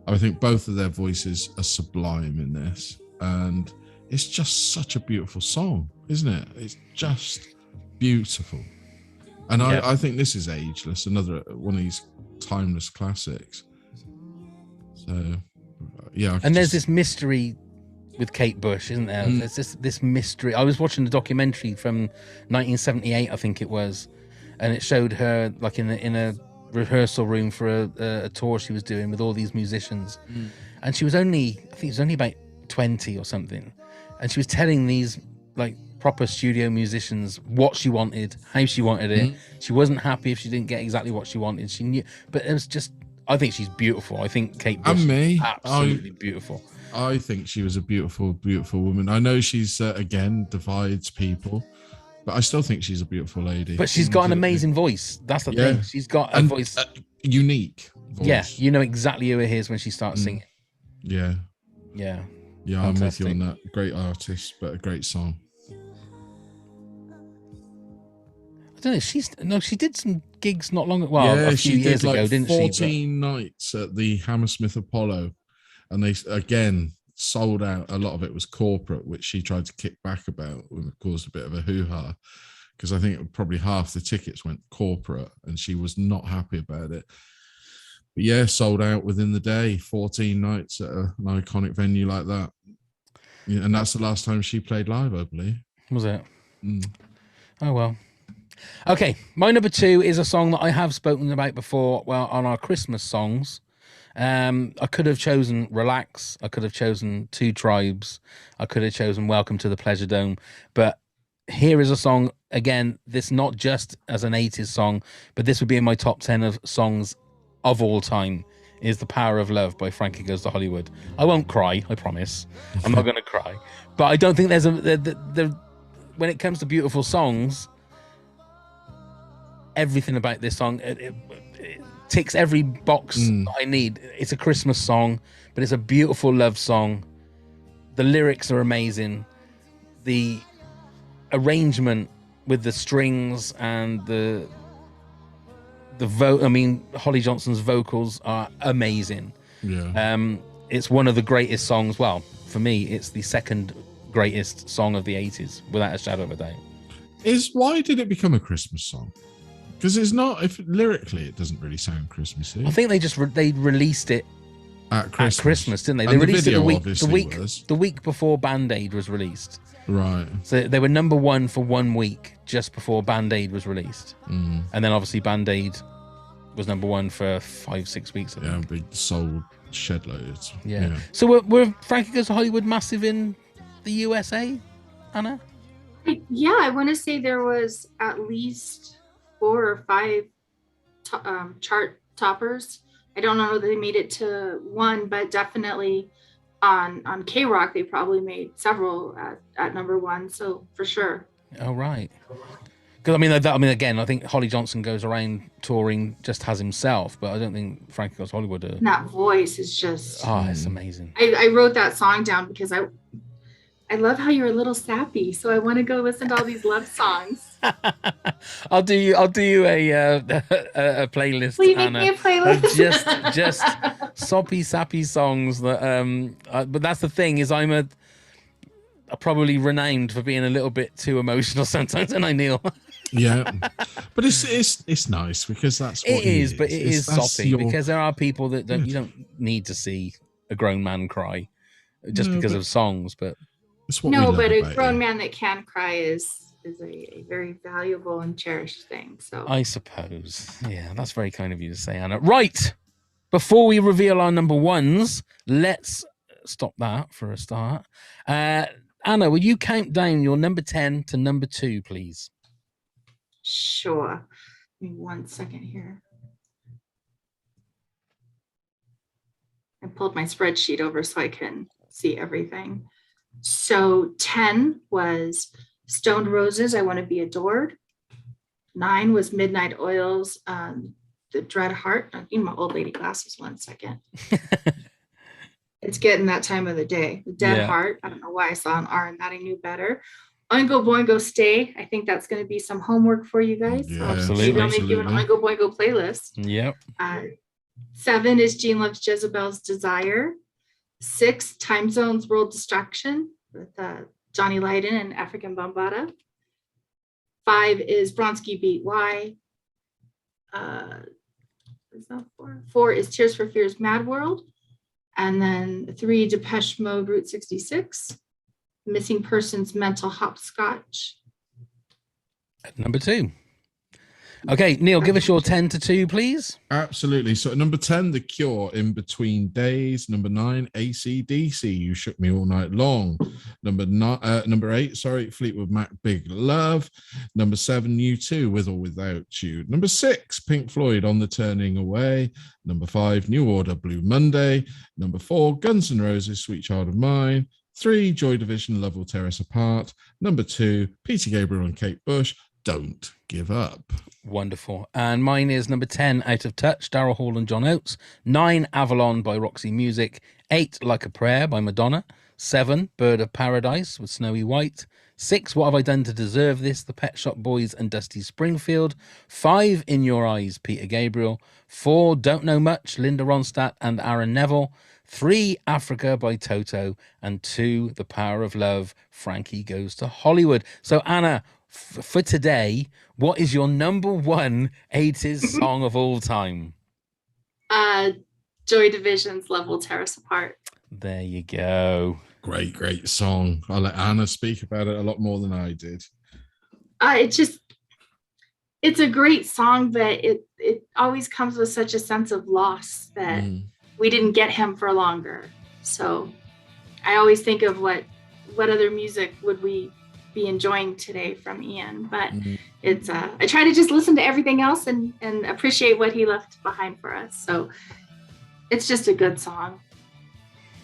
I think both of their voices are sublime in this. And it's just such a beautiful song, isn't it? It's just beautiful. And I think this is ageless, another one of these timeless classics. So, yeah. And there's this mystery with Kate Bush, isn't there? There's this mystery. I was watching a documentary from 1978, I think it was, and it showed her like in a rehearsal room for a tour she was doing with all these musicians, and she was only about 20 or something, and she was telling these like proper studio musicians what she wanted, how she wanted it. She wasn't happy if she didn't get exactly what she wanted. She knew, but it was just, I think she's beautiful. I think Kate Bush is absolutely beautiful. I think she was a beautiful, beautiful woman. I know she's again divides people, but I still think she's a beautiful lady. But she's got an amazing voice. That's the thing. She's got a voice. Unique voice. Yeah, you know exactly who it is when she starts singing. Yeah. Yeah. Yeah, I'm with you on that. Great artist, but a great song. I don't know. She did some gigs not long ago. Well, a few years ago, didn't she? 14 nights at the Hammersmith Apollo, and they again sold out. A lot of it was corporate, which she tried to kick back about, and caused a bit of a hoo-ha, because I think probably half the tickets went corporate, and she was not happy about it. But yeah, sold out within the day, 14 nights at an iconic venue like that. Yeah, and that's the last time she played live, I believe. Was it? Oh, well. Okay, my number 2 is a song that I have spoken about before, well, on our Christmas songs. I could have chosen Relax. I could have chosen Two Tribes. I could have chosen Welcome to the Pleasure Dome. But here is a song, again, this not just as an 80s song, but this would be in my top 10 of songs of all time, is The Power of Love by Frankie Goes to Hollywood. I won't cry, I promise. I'm not going to cry. But I don't think there's when it comes to beautiful songs, everything about this song. It ticks every box that I need. It's a Christmas song, but it's a beautiful love song. The lyrics are amazing. The arrangement with the strings and the Holly Johnson's vocals are amazing. Yeah. It's one of the greatest songs. Well, for me, it's the second greatest song of the 80s, without a shadow of a doubt. Why did it become a Christmas song? Because it's not. If lyrically, it doesn't really sound Christmassy. I think they released it at Christmas, didn't they? And they released it the week before Band Aid was released. Right. So they were number one for 1 week just before Band Aid was released, and then obviously Band Aid was number one for 5-6 weeks. I think. Big sold shed loads. Yeah. So were Frankie Goes to Hollywood massive in the USA, Anna? Yeah, I want to say there was at least 4 or 5 chart toppers. I don't know that they made it to 1, but definitely on K-Rock they probably made several at number 1. So for sure. Oh right. Because again, I think Holly Johnson goes around touring just as himself, but I don't think Frankie Goes to Hollywood. That voice is just. Oh, it's amazing. I wrote that song down because I love how you're a little sappy, so I want to go listen to all these love songs. I'll do you a playlist. Will you make Anna, me a playlist? just soppy sappy songs that but that's the thing, is I'm a probably renowned for being a little bit too emotional sometimes, and I Neil. Yeah, but it's nice because that's what it is. But it is soppy because there are people that you don't need to see a grown man cry just because of songs, but. But a grown man that can cry is a very valuable and cherished thing. So I suppose, yeah, that's very kind of you to say, Anna. Right, before we reveal our number ones, let's stop that for a start. Anna, will you count down your number 10 to number 2, please? Sure. Give me 1 second here. I pulled my spreadsheet over so I can see everything. So 10 was Stoned Roses, I Want to Be Adored. 9 was Midnight Oils, The Dread Heart. I need my old lady glasses 1 second. It's getting that time of the day. The Dead Heart. I don't know why I saw an R in that. I knew better. Oingo Boingo Stay. I think that's going to be some homework for you guys. Yeah, absolutely. Maybe I'll make you an Oingo Boingo playlist. Yep. 7 is Gene Loves Jezebel's Desire. 6, Time Zone's World Distraction with Johnny Lydon and African Bambaataa. 5 is Bronski Beat Y. Is that 4? 4 is Tears for Fears Mad World. And then 3, Depeche Mode Route 66. Missing Persons Mental Hopscotch. At number 2. Okay, Neil, give us your 10 to 2, please. Absolutely. So at number 10, The Cure, In Between Days. Number 9, AC/DC, You Shook Me All Night Long. Number 8, Fleetwood Mac, Big Love. Number 7, U2, With or Without You. Number 6, Pink Floyd, On the Turning Away. Number 5, New Order, Blue Monday. Number 4, Guns N' Roses, Sweet Child of Mine. 3, Joy Division, Love Will Tear Us Apart. Number 2, Peter Gabriel and Kate Bush, Don't Give Up. Wonderful. And mine is number 10, Out of Touch, Daryl Hall and John Oates. 9, Avalon by Roxy Music. 8, Like a Prayer by Madonna. 7, Bird of Paradise with Snowy White. 6, What Have I Done to Deserve This? The Pet Shop Boys and Dusty Springfield. 5, In Your Eyes, Peter Gabriel. 4, Don't Know Much, Linda Ronstadt and Aaron Neville. 3, Africa by Toto. And 2, The Power of Love, Frankie Goes to Hollywood. So Anna, for today, what is your number 1 80s song of all time? Joy Division's Love Will Tear Us Apart. There you go. Great song. I'll let Anna speak about it a lot more than I did. It's a great song, but it always comes with such a sense of loss that we didn't get him for longer. So I always think of what other music would we be enjoying today from Ian, but it's I try to just listen to everything else and appreciate what he left behind for us. So it's just a good song.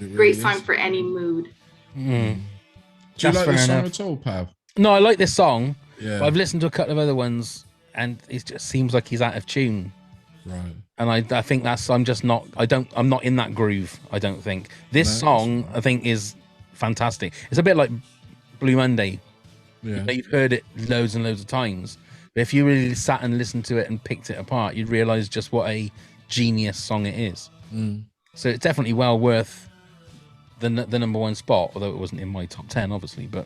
Really great song for any mood. Do you like this song at all, Pav? No, I like this song. Yeah. But I've listened to a couple of other ones and it just seems like he's out of tune. Right. And I think I'm not in that groove. I don't think this song, I think, is fantastic. It's a bit like Blue Monday. Yeah. You've heard it loads and loads of times, but if you really sat and listened to it and picked it apart, you'd realize just what a genius song it is. So it's definitely well worth the number one spot, although it wasn't in my top 10, obviously. But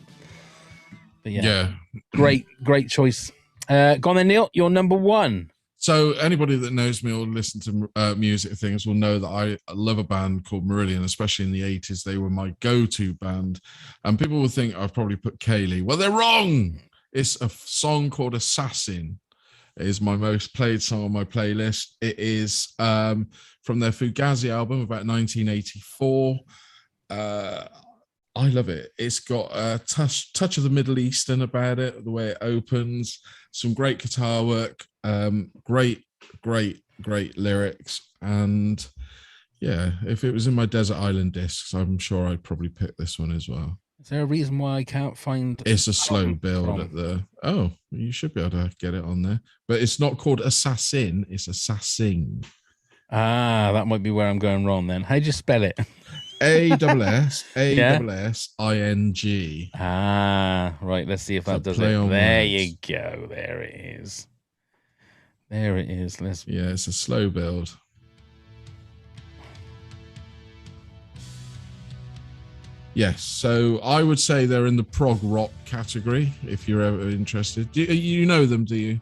yeah. Great choice. Go on then, Neil. You're number one. So anybody that knows me or listen to music things will know that I love a band called Marillion, especially in the 80s. They were my go-to band. And people will think I've probably put Kaylee. Well, they're wrong. It's a song called Assassin. It is my most played song on my playlist. It is from their Fugazi album about 1984. I love it. It's got a touch of the Middle Eastern about it, the way it opens, some great guitar work, great lyrics. And yeah, if it was in my Desert Island discs, I'm sure I'd probably pick this one as well. Is there a reason why I can't find... It's a slow build at the... Oh, you should be able to get it on there. But it's not called Assassin, it's Assassin. Ah, that might be where I'm going wrong then. How'd you spell it? A-S-S-I-N-G. Ah, right. Let's see if that does it. There you go. There it is. There it is. Yeah, it's a slow build. Yes, so I would say they're in the prog rock category, if you're ever interested. You know them, do you?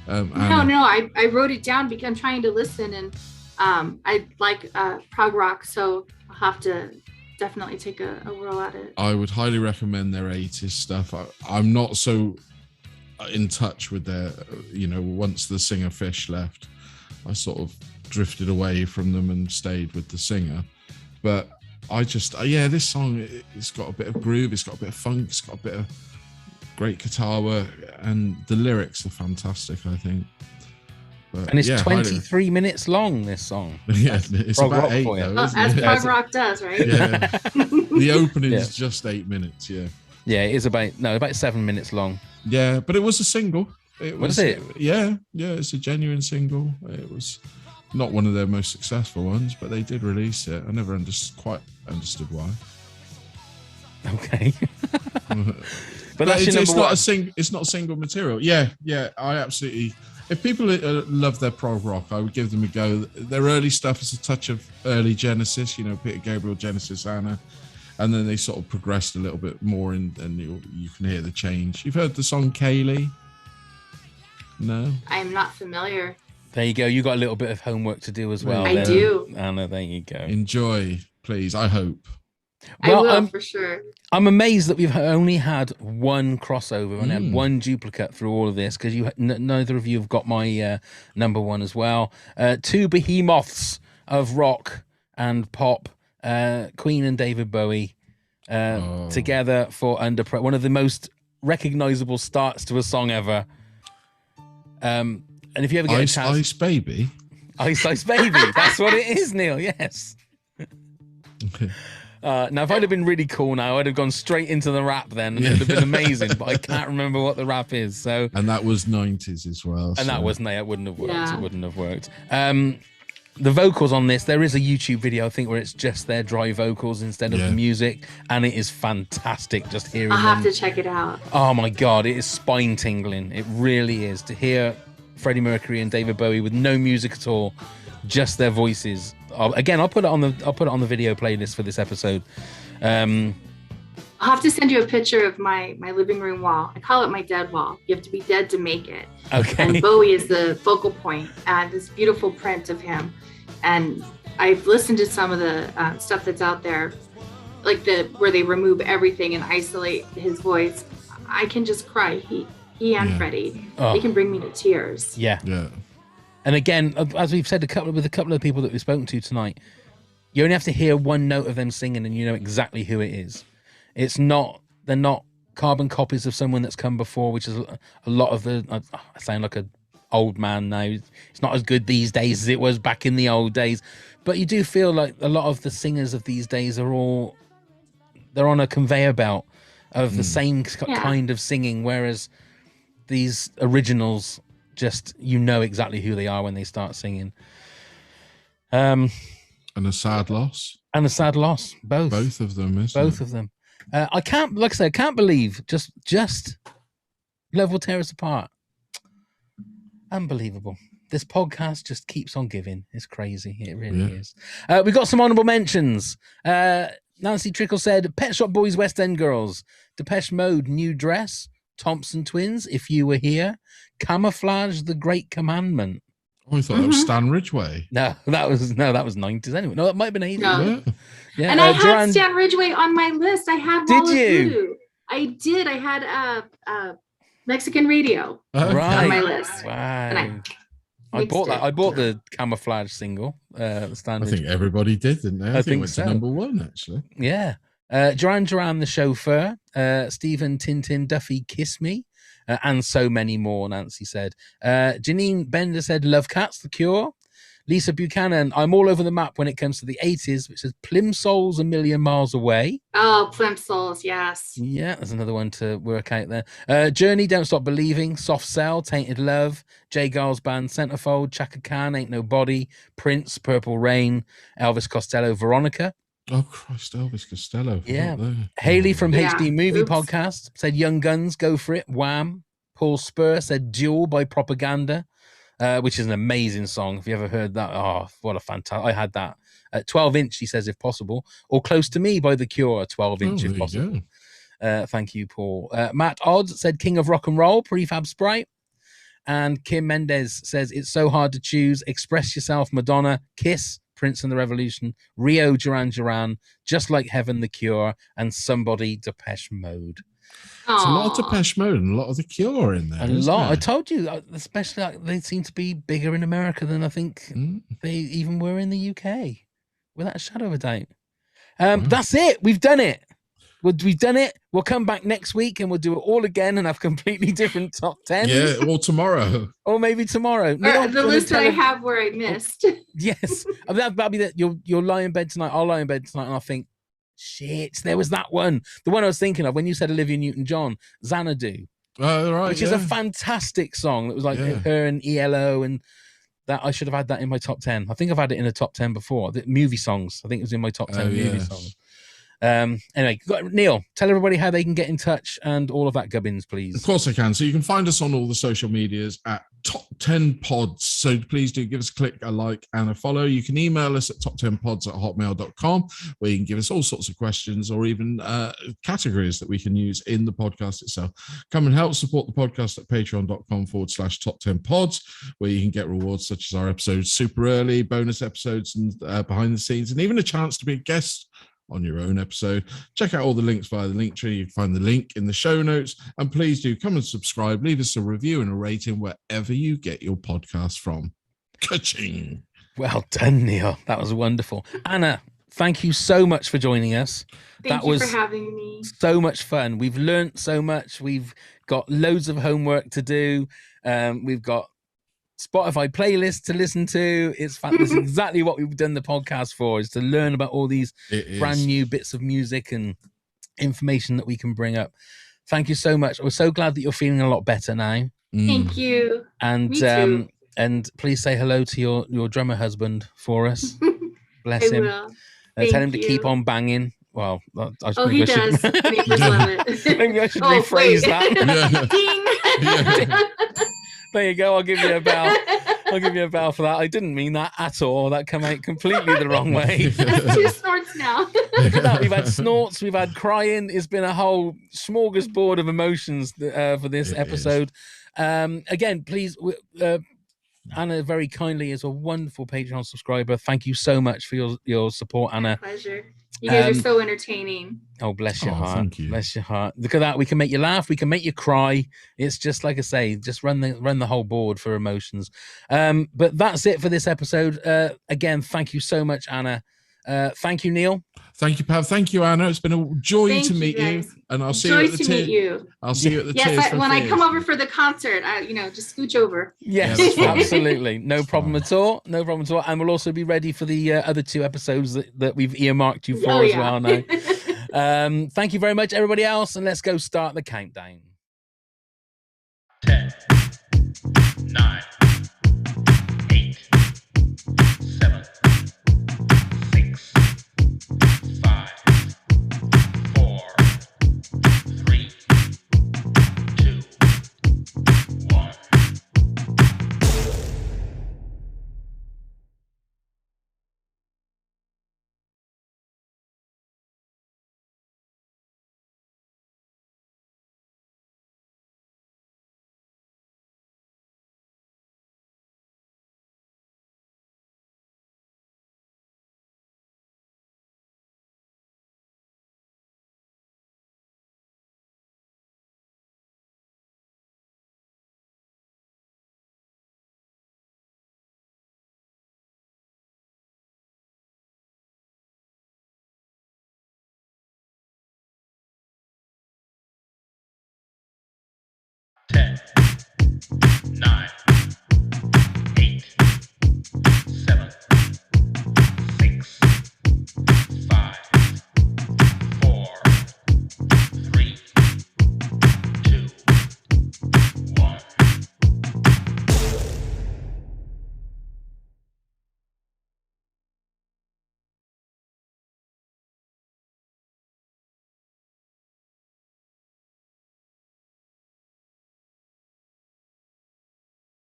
No, I wrote it down because I'm trying to listen, and I like prog rock, so I'll have to definitely take a whirl at it. I would highly recommend their 80s stuff. I'm not so in touch with their, once the singer Fish left, I sort of drifted away from them and stayed with the singer. But I just, this song, it's got a bit of groove, it's got a bit of funk, it's got a bit of great guitar work, and the lyrics are fantastic, I think. But, and it's 23 minutes long, this song. Yeah, it's prog about 8, though, as prog rock does, right? Yeah. The opening is just 8 minutes, yeah. Yeah, it is about 7 minutes long. Yeah, but it was a single. Was it? Yeah, it's a genuine single. It was not one of their most successful ones, but they did release it. I never quite understood why. Okay. But that's it's not single material. Yeah, I absolutely. If people love their prog rock, I would give them a go. Their early stuff is a touch of early Genesis, Peter Gabriel, Genesis, Anna, and then they sort of progressed a little bit more, and you can hear the change. You've heard the song Kaylee? No, I'm not familiar. There you go. You got a little bit of homework to do as well. I do. Anna, there you go. Enjoy, please. I hope. Well, I will for sure. I'm amazed that we've only had one crossover and had one duplicate through all of this, because neither of you have got my number one as well. Two behemoths of rock and pop, Queen and David Bowie, together for Under Pressure. One of the most recognizable starts to a song ever. And if you ever get a chance, Ice Baby, Ice Baby, that's what it is, Neil. Yes. Now, if I'd have been really cool now, I'd have gone straight into the rap then, and it would have been amazing. But I can't remember what the rap is. So, and that was 90s as well. And that wasn't it. It wouldn't have worked. Yeah. It wouldn't have worked. The vocals on this, there is a YouTube video, I think, where it's just their dry vocals instead of the music, and it is fantastic just hearing I'll have to check it out. Oh my God, it is spine tingling. It really is, to hear Freddie Mercury and David Bowie with no music at all, just their voices. Again, I'll put it on the video playlist for this episode. I'll have to send you a picture of my living room wall. I call it my dead wall. You have to be dead to make it. Okay. And Bowie is the focal point, and this beautiful print of him. And I've listened to some of the stuff that's out there, like where they remove everything and isolate his voice. I can just cry. He and Freddie, they can bring me to tears. Yeah. And again, as we've said with a couple of people that we've spoken to tonight, you only have to hear one note of them singing and you know exactly who it is. They're not carbon copies of someone that's come before, which is a lot of the, I sound like an old man now. It's not as good these days as it was back in the old days. But you do feel like a lot of the singers of these days they're on a conveyor belt of the same kind of singing, whereas these originals just you know exactly who they are when they start singing. And a sad loss. And a sad loss, both of them, both of them. I can't, like I say, I can't believe just Love Will Tear Us Apart. Unbelievable. This podcast just keeps on giving. It's crazy. It really is. We got some honorable mentions. Nancy Trickle said, Pet Shop Boys, West End Girls, Depeche Mode, New Dress, Thompson Twins, If You Were Here, Camouflage, The Great Commandment. Oh, I thought that was Stan Ridgway. No, that was 90s anyway. No, that might have been 80s. No. Yeah, and I had Stan Ridgway on my list. I had Did Wallace you? Voodoo. I did. I had Mexican Radio Okay. Right. on my list. Wow. I mixed bought that. it. I bought the Camouflage single. The Stan I think Ridgway. everybody did, didn't they? I think think it went so. to number 1, actually. Yeah. Duran Duran, The Chauffeur, Stephen Tintin Duffy, Kiss Me, and so many more, Nancy said. Janine Bender said, Love Cats, The Cure. Lisa Buchanan, I'm all over the map when it comes to the 80s, which says Plimsoll's A Million Miles Away. Oh, Plimsolls, yes. Yeah, there's another one to work out there. Journey, Don't Stop Believing, Soft Cell, Tainted Love, Jay Giles Band, Centerfold, Chaka Khan, Ain't Nobody, Prince, Purple Rain, Elvis Costello, Veronica. Oh, Christ, Elvis Costello. Yeah. There. Haley from Yeah. HD Movie Oops. Podcast said Young Guns, Go For It, Wham. Paul Spur said Duel by Propaganda, which is an amazing song. If you ever heard that, oh, what a fantastic. I had that. 12-inch, he says, if possible. Or Close to Me by The Cure, 12-inch, Oh, if there possible. you Thank you, Paul. Matt Odds said King of Rock and Roll, Prefab Sprite. And Kim Mendez says It's So Hard to Choose, Express Yourself, Madonna, Kiss, Prince and the Revolution, Rio, Duran Duran, Just Like Heaven, The Cure, and Somebody, Depeche Mode. It's a lot of Aw. Depeche Mode and a lot of The Cure in there. A isn't lot. I there? told you, especially like, they seem to be bigger in America than I think they even were in the UK, without a shadow of a doubt. That's it. We've done it. We've done it. We'll come back next week and we'll do it all again and have completely different top 10. Yeah, or tomorrow. Or maybe tomorrow. Or Neil, the do you wanna list that tell I us- have where I missed. Yes. I mean, that'll be that. You'll lie in bed tonight. I'll lie in bed tonight and I'll think, shit, there was that one. The one I was thinking of when you said Olivia Newton-John, Xanadu, Oh, right. which is a fantastic song. That was like Yeah. her and ELO, and that I should have had that in my top 10. I think I've had it in a top 10 before. The movie songs. I think it was in my top 10 movie songs. Anyway, Neil, tell everybody how they can get in touch and all of that gubbins, please. Of course I can. So you can find us on all the social medias at Top 10 Pods. So please do give us a click, a like, and a follow. You can email us at toptenpods@hotmail.com, where you can give us all sorts of questions or even categories that we can use in the podcast itself. Come and help support the podcast at patreon.com/top10pods, where you can get rewards such as our episodes super early, bonus episodes, and behind the scenes, and even a chance to be a guest on your own episode. Check out all the links via the Linktree. You can find the link in the show notes, and please do come and subscribe. Leave us a review and a rating wherever you get your podcast from. Ka-ching. Well done, Neil. That was wonderful. Anna, thank you so much for joining us. Thank That you was for having me. so much fun. We've learnt so much. We've got loads of homework to do. We've got Spotify playlists to listen to. It's That's exactly what we've done the podcast for, is to learn about all these brand new bits of music and information that we can bring up. Thank you so much. We're so glad that you're feeling a lot better now. Thank you. And Me too. and please say hello to your drummer husband for us. Bless I him. will. Tell him Thank to keep you. on banging. Well, Oh, he does. Neighbors love it. Maybe I should Oh, rephrase wait. that. Yeah. There you go. I'll give you a bell. I'll give you a bell for that. I didn't mean that at all. That came out completely the wrong way. That's 2 snorts now. Look at that. We've had snorts. We've had crying. It's been a whole smorgasbord of emotions for this It episode. Again, please, Anna very kindly is a wonderful Patreon subscriber. Thank you so much for your support, Anna. Pleasure. You guys are so entertaining. Oh, bless your Oh, heart. thank you. Bless your heart. Look at that. We can make you laugh. We can make you cry. It's just like I say, just run the whole board for emotions. But that's it for this episode. Again, thank you so much, Anna. Thank you, Neil. Thank you, Pav. Thank you, Anna. It's been a joy Thank to you, meet you. guys. And I'll see you Joy at the to meet you. I'll see you at the Yes, Tears for when I Fears. come over for the concert, just scooch over. Yes, Yeah, that's fine. absolutely. No That's problem fine. at all. No problem at all. And we'll also be ready for the other 2 episodes that we've earmarked you for Oh, as yeah. well now. Thank you very much, everybody else. And let's go start the countdown. 10, 9, 8, 7, 6, 5, 4, 3, 2, 1. Ten.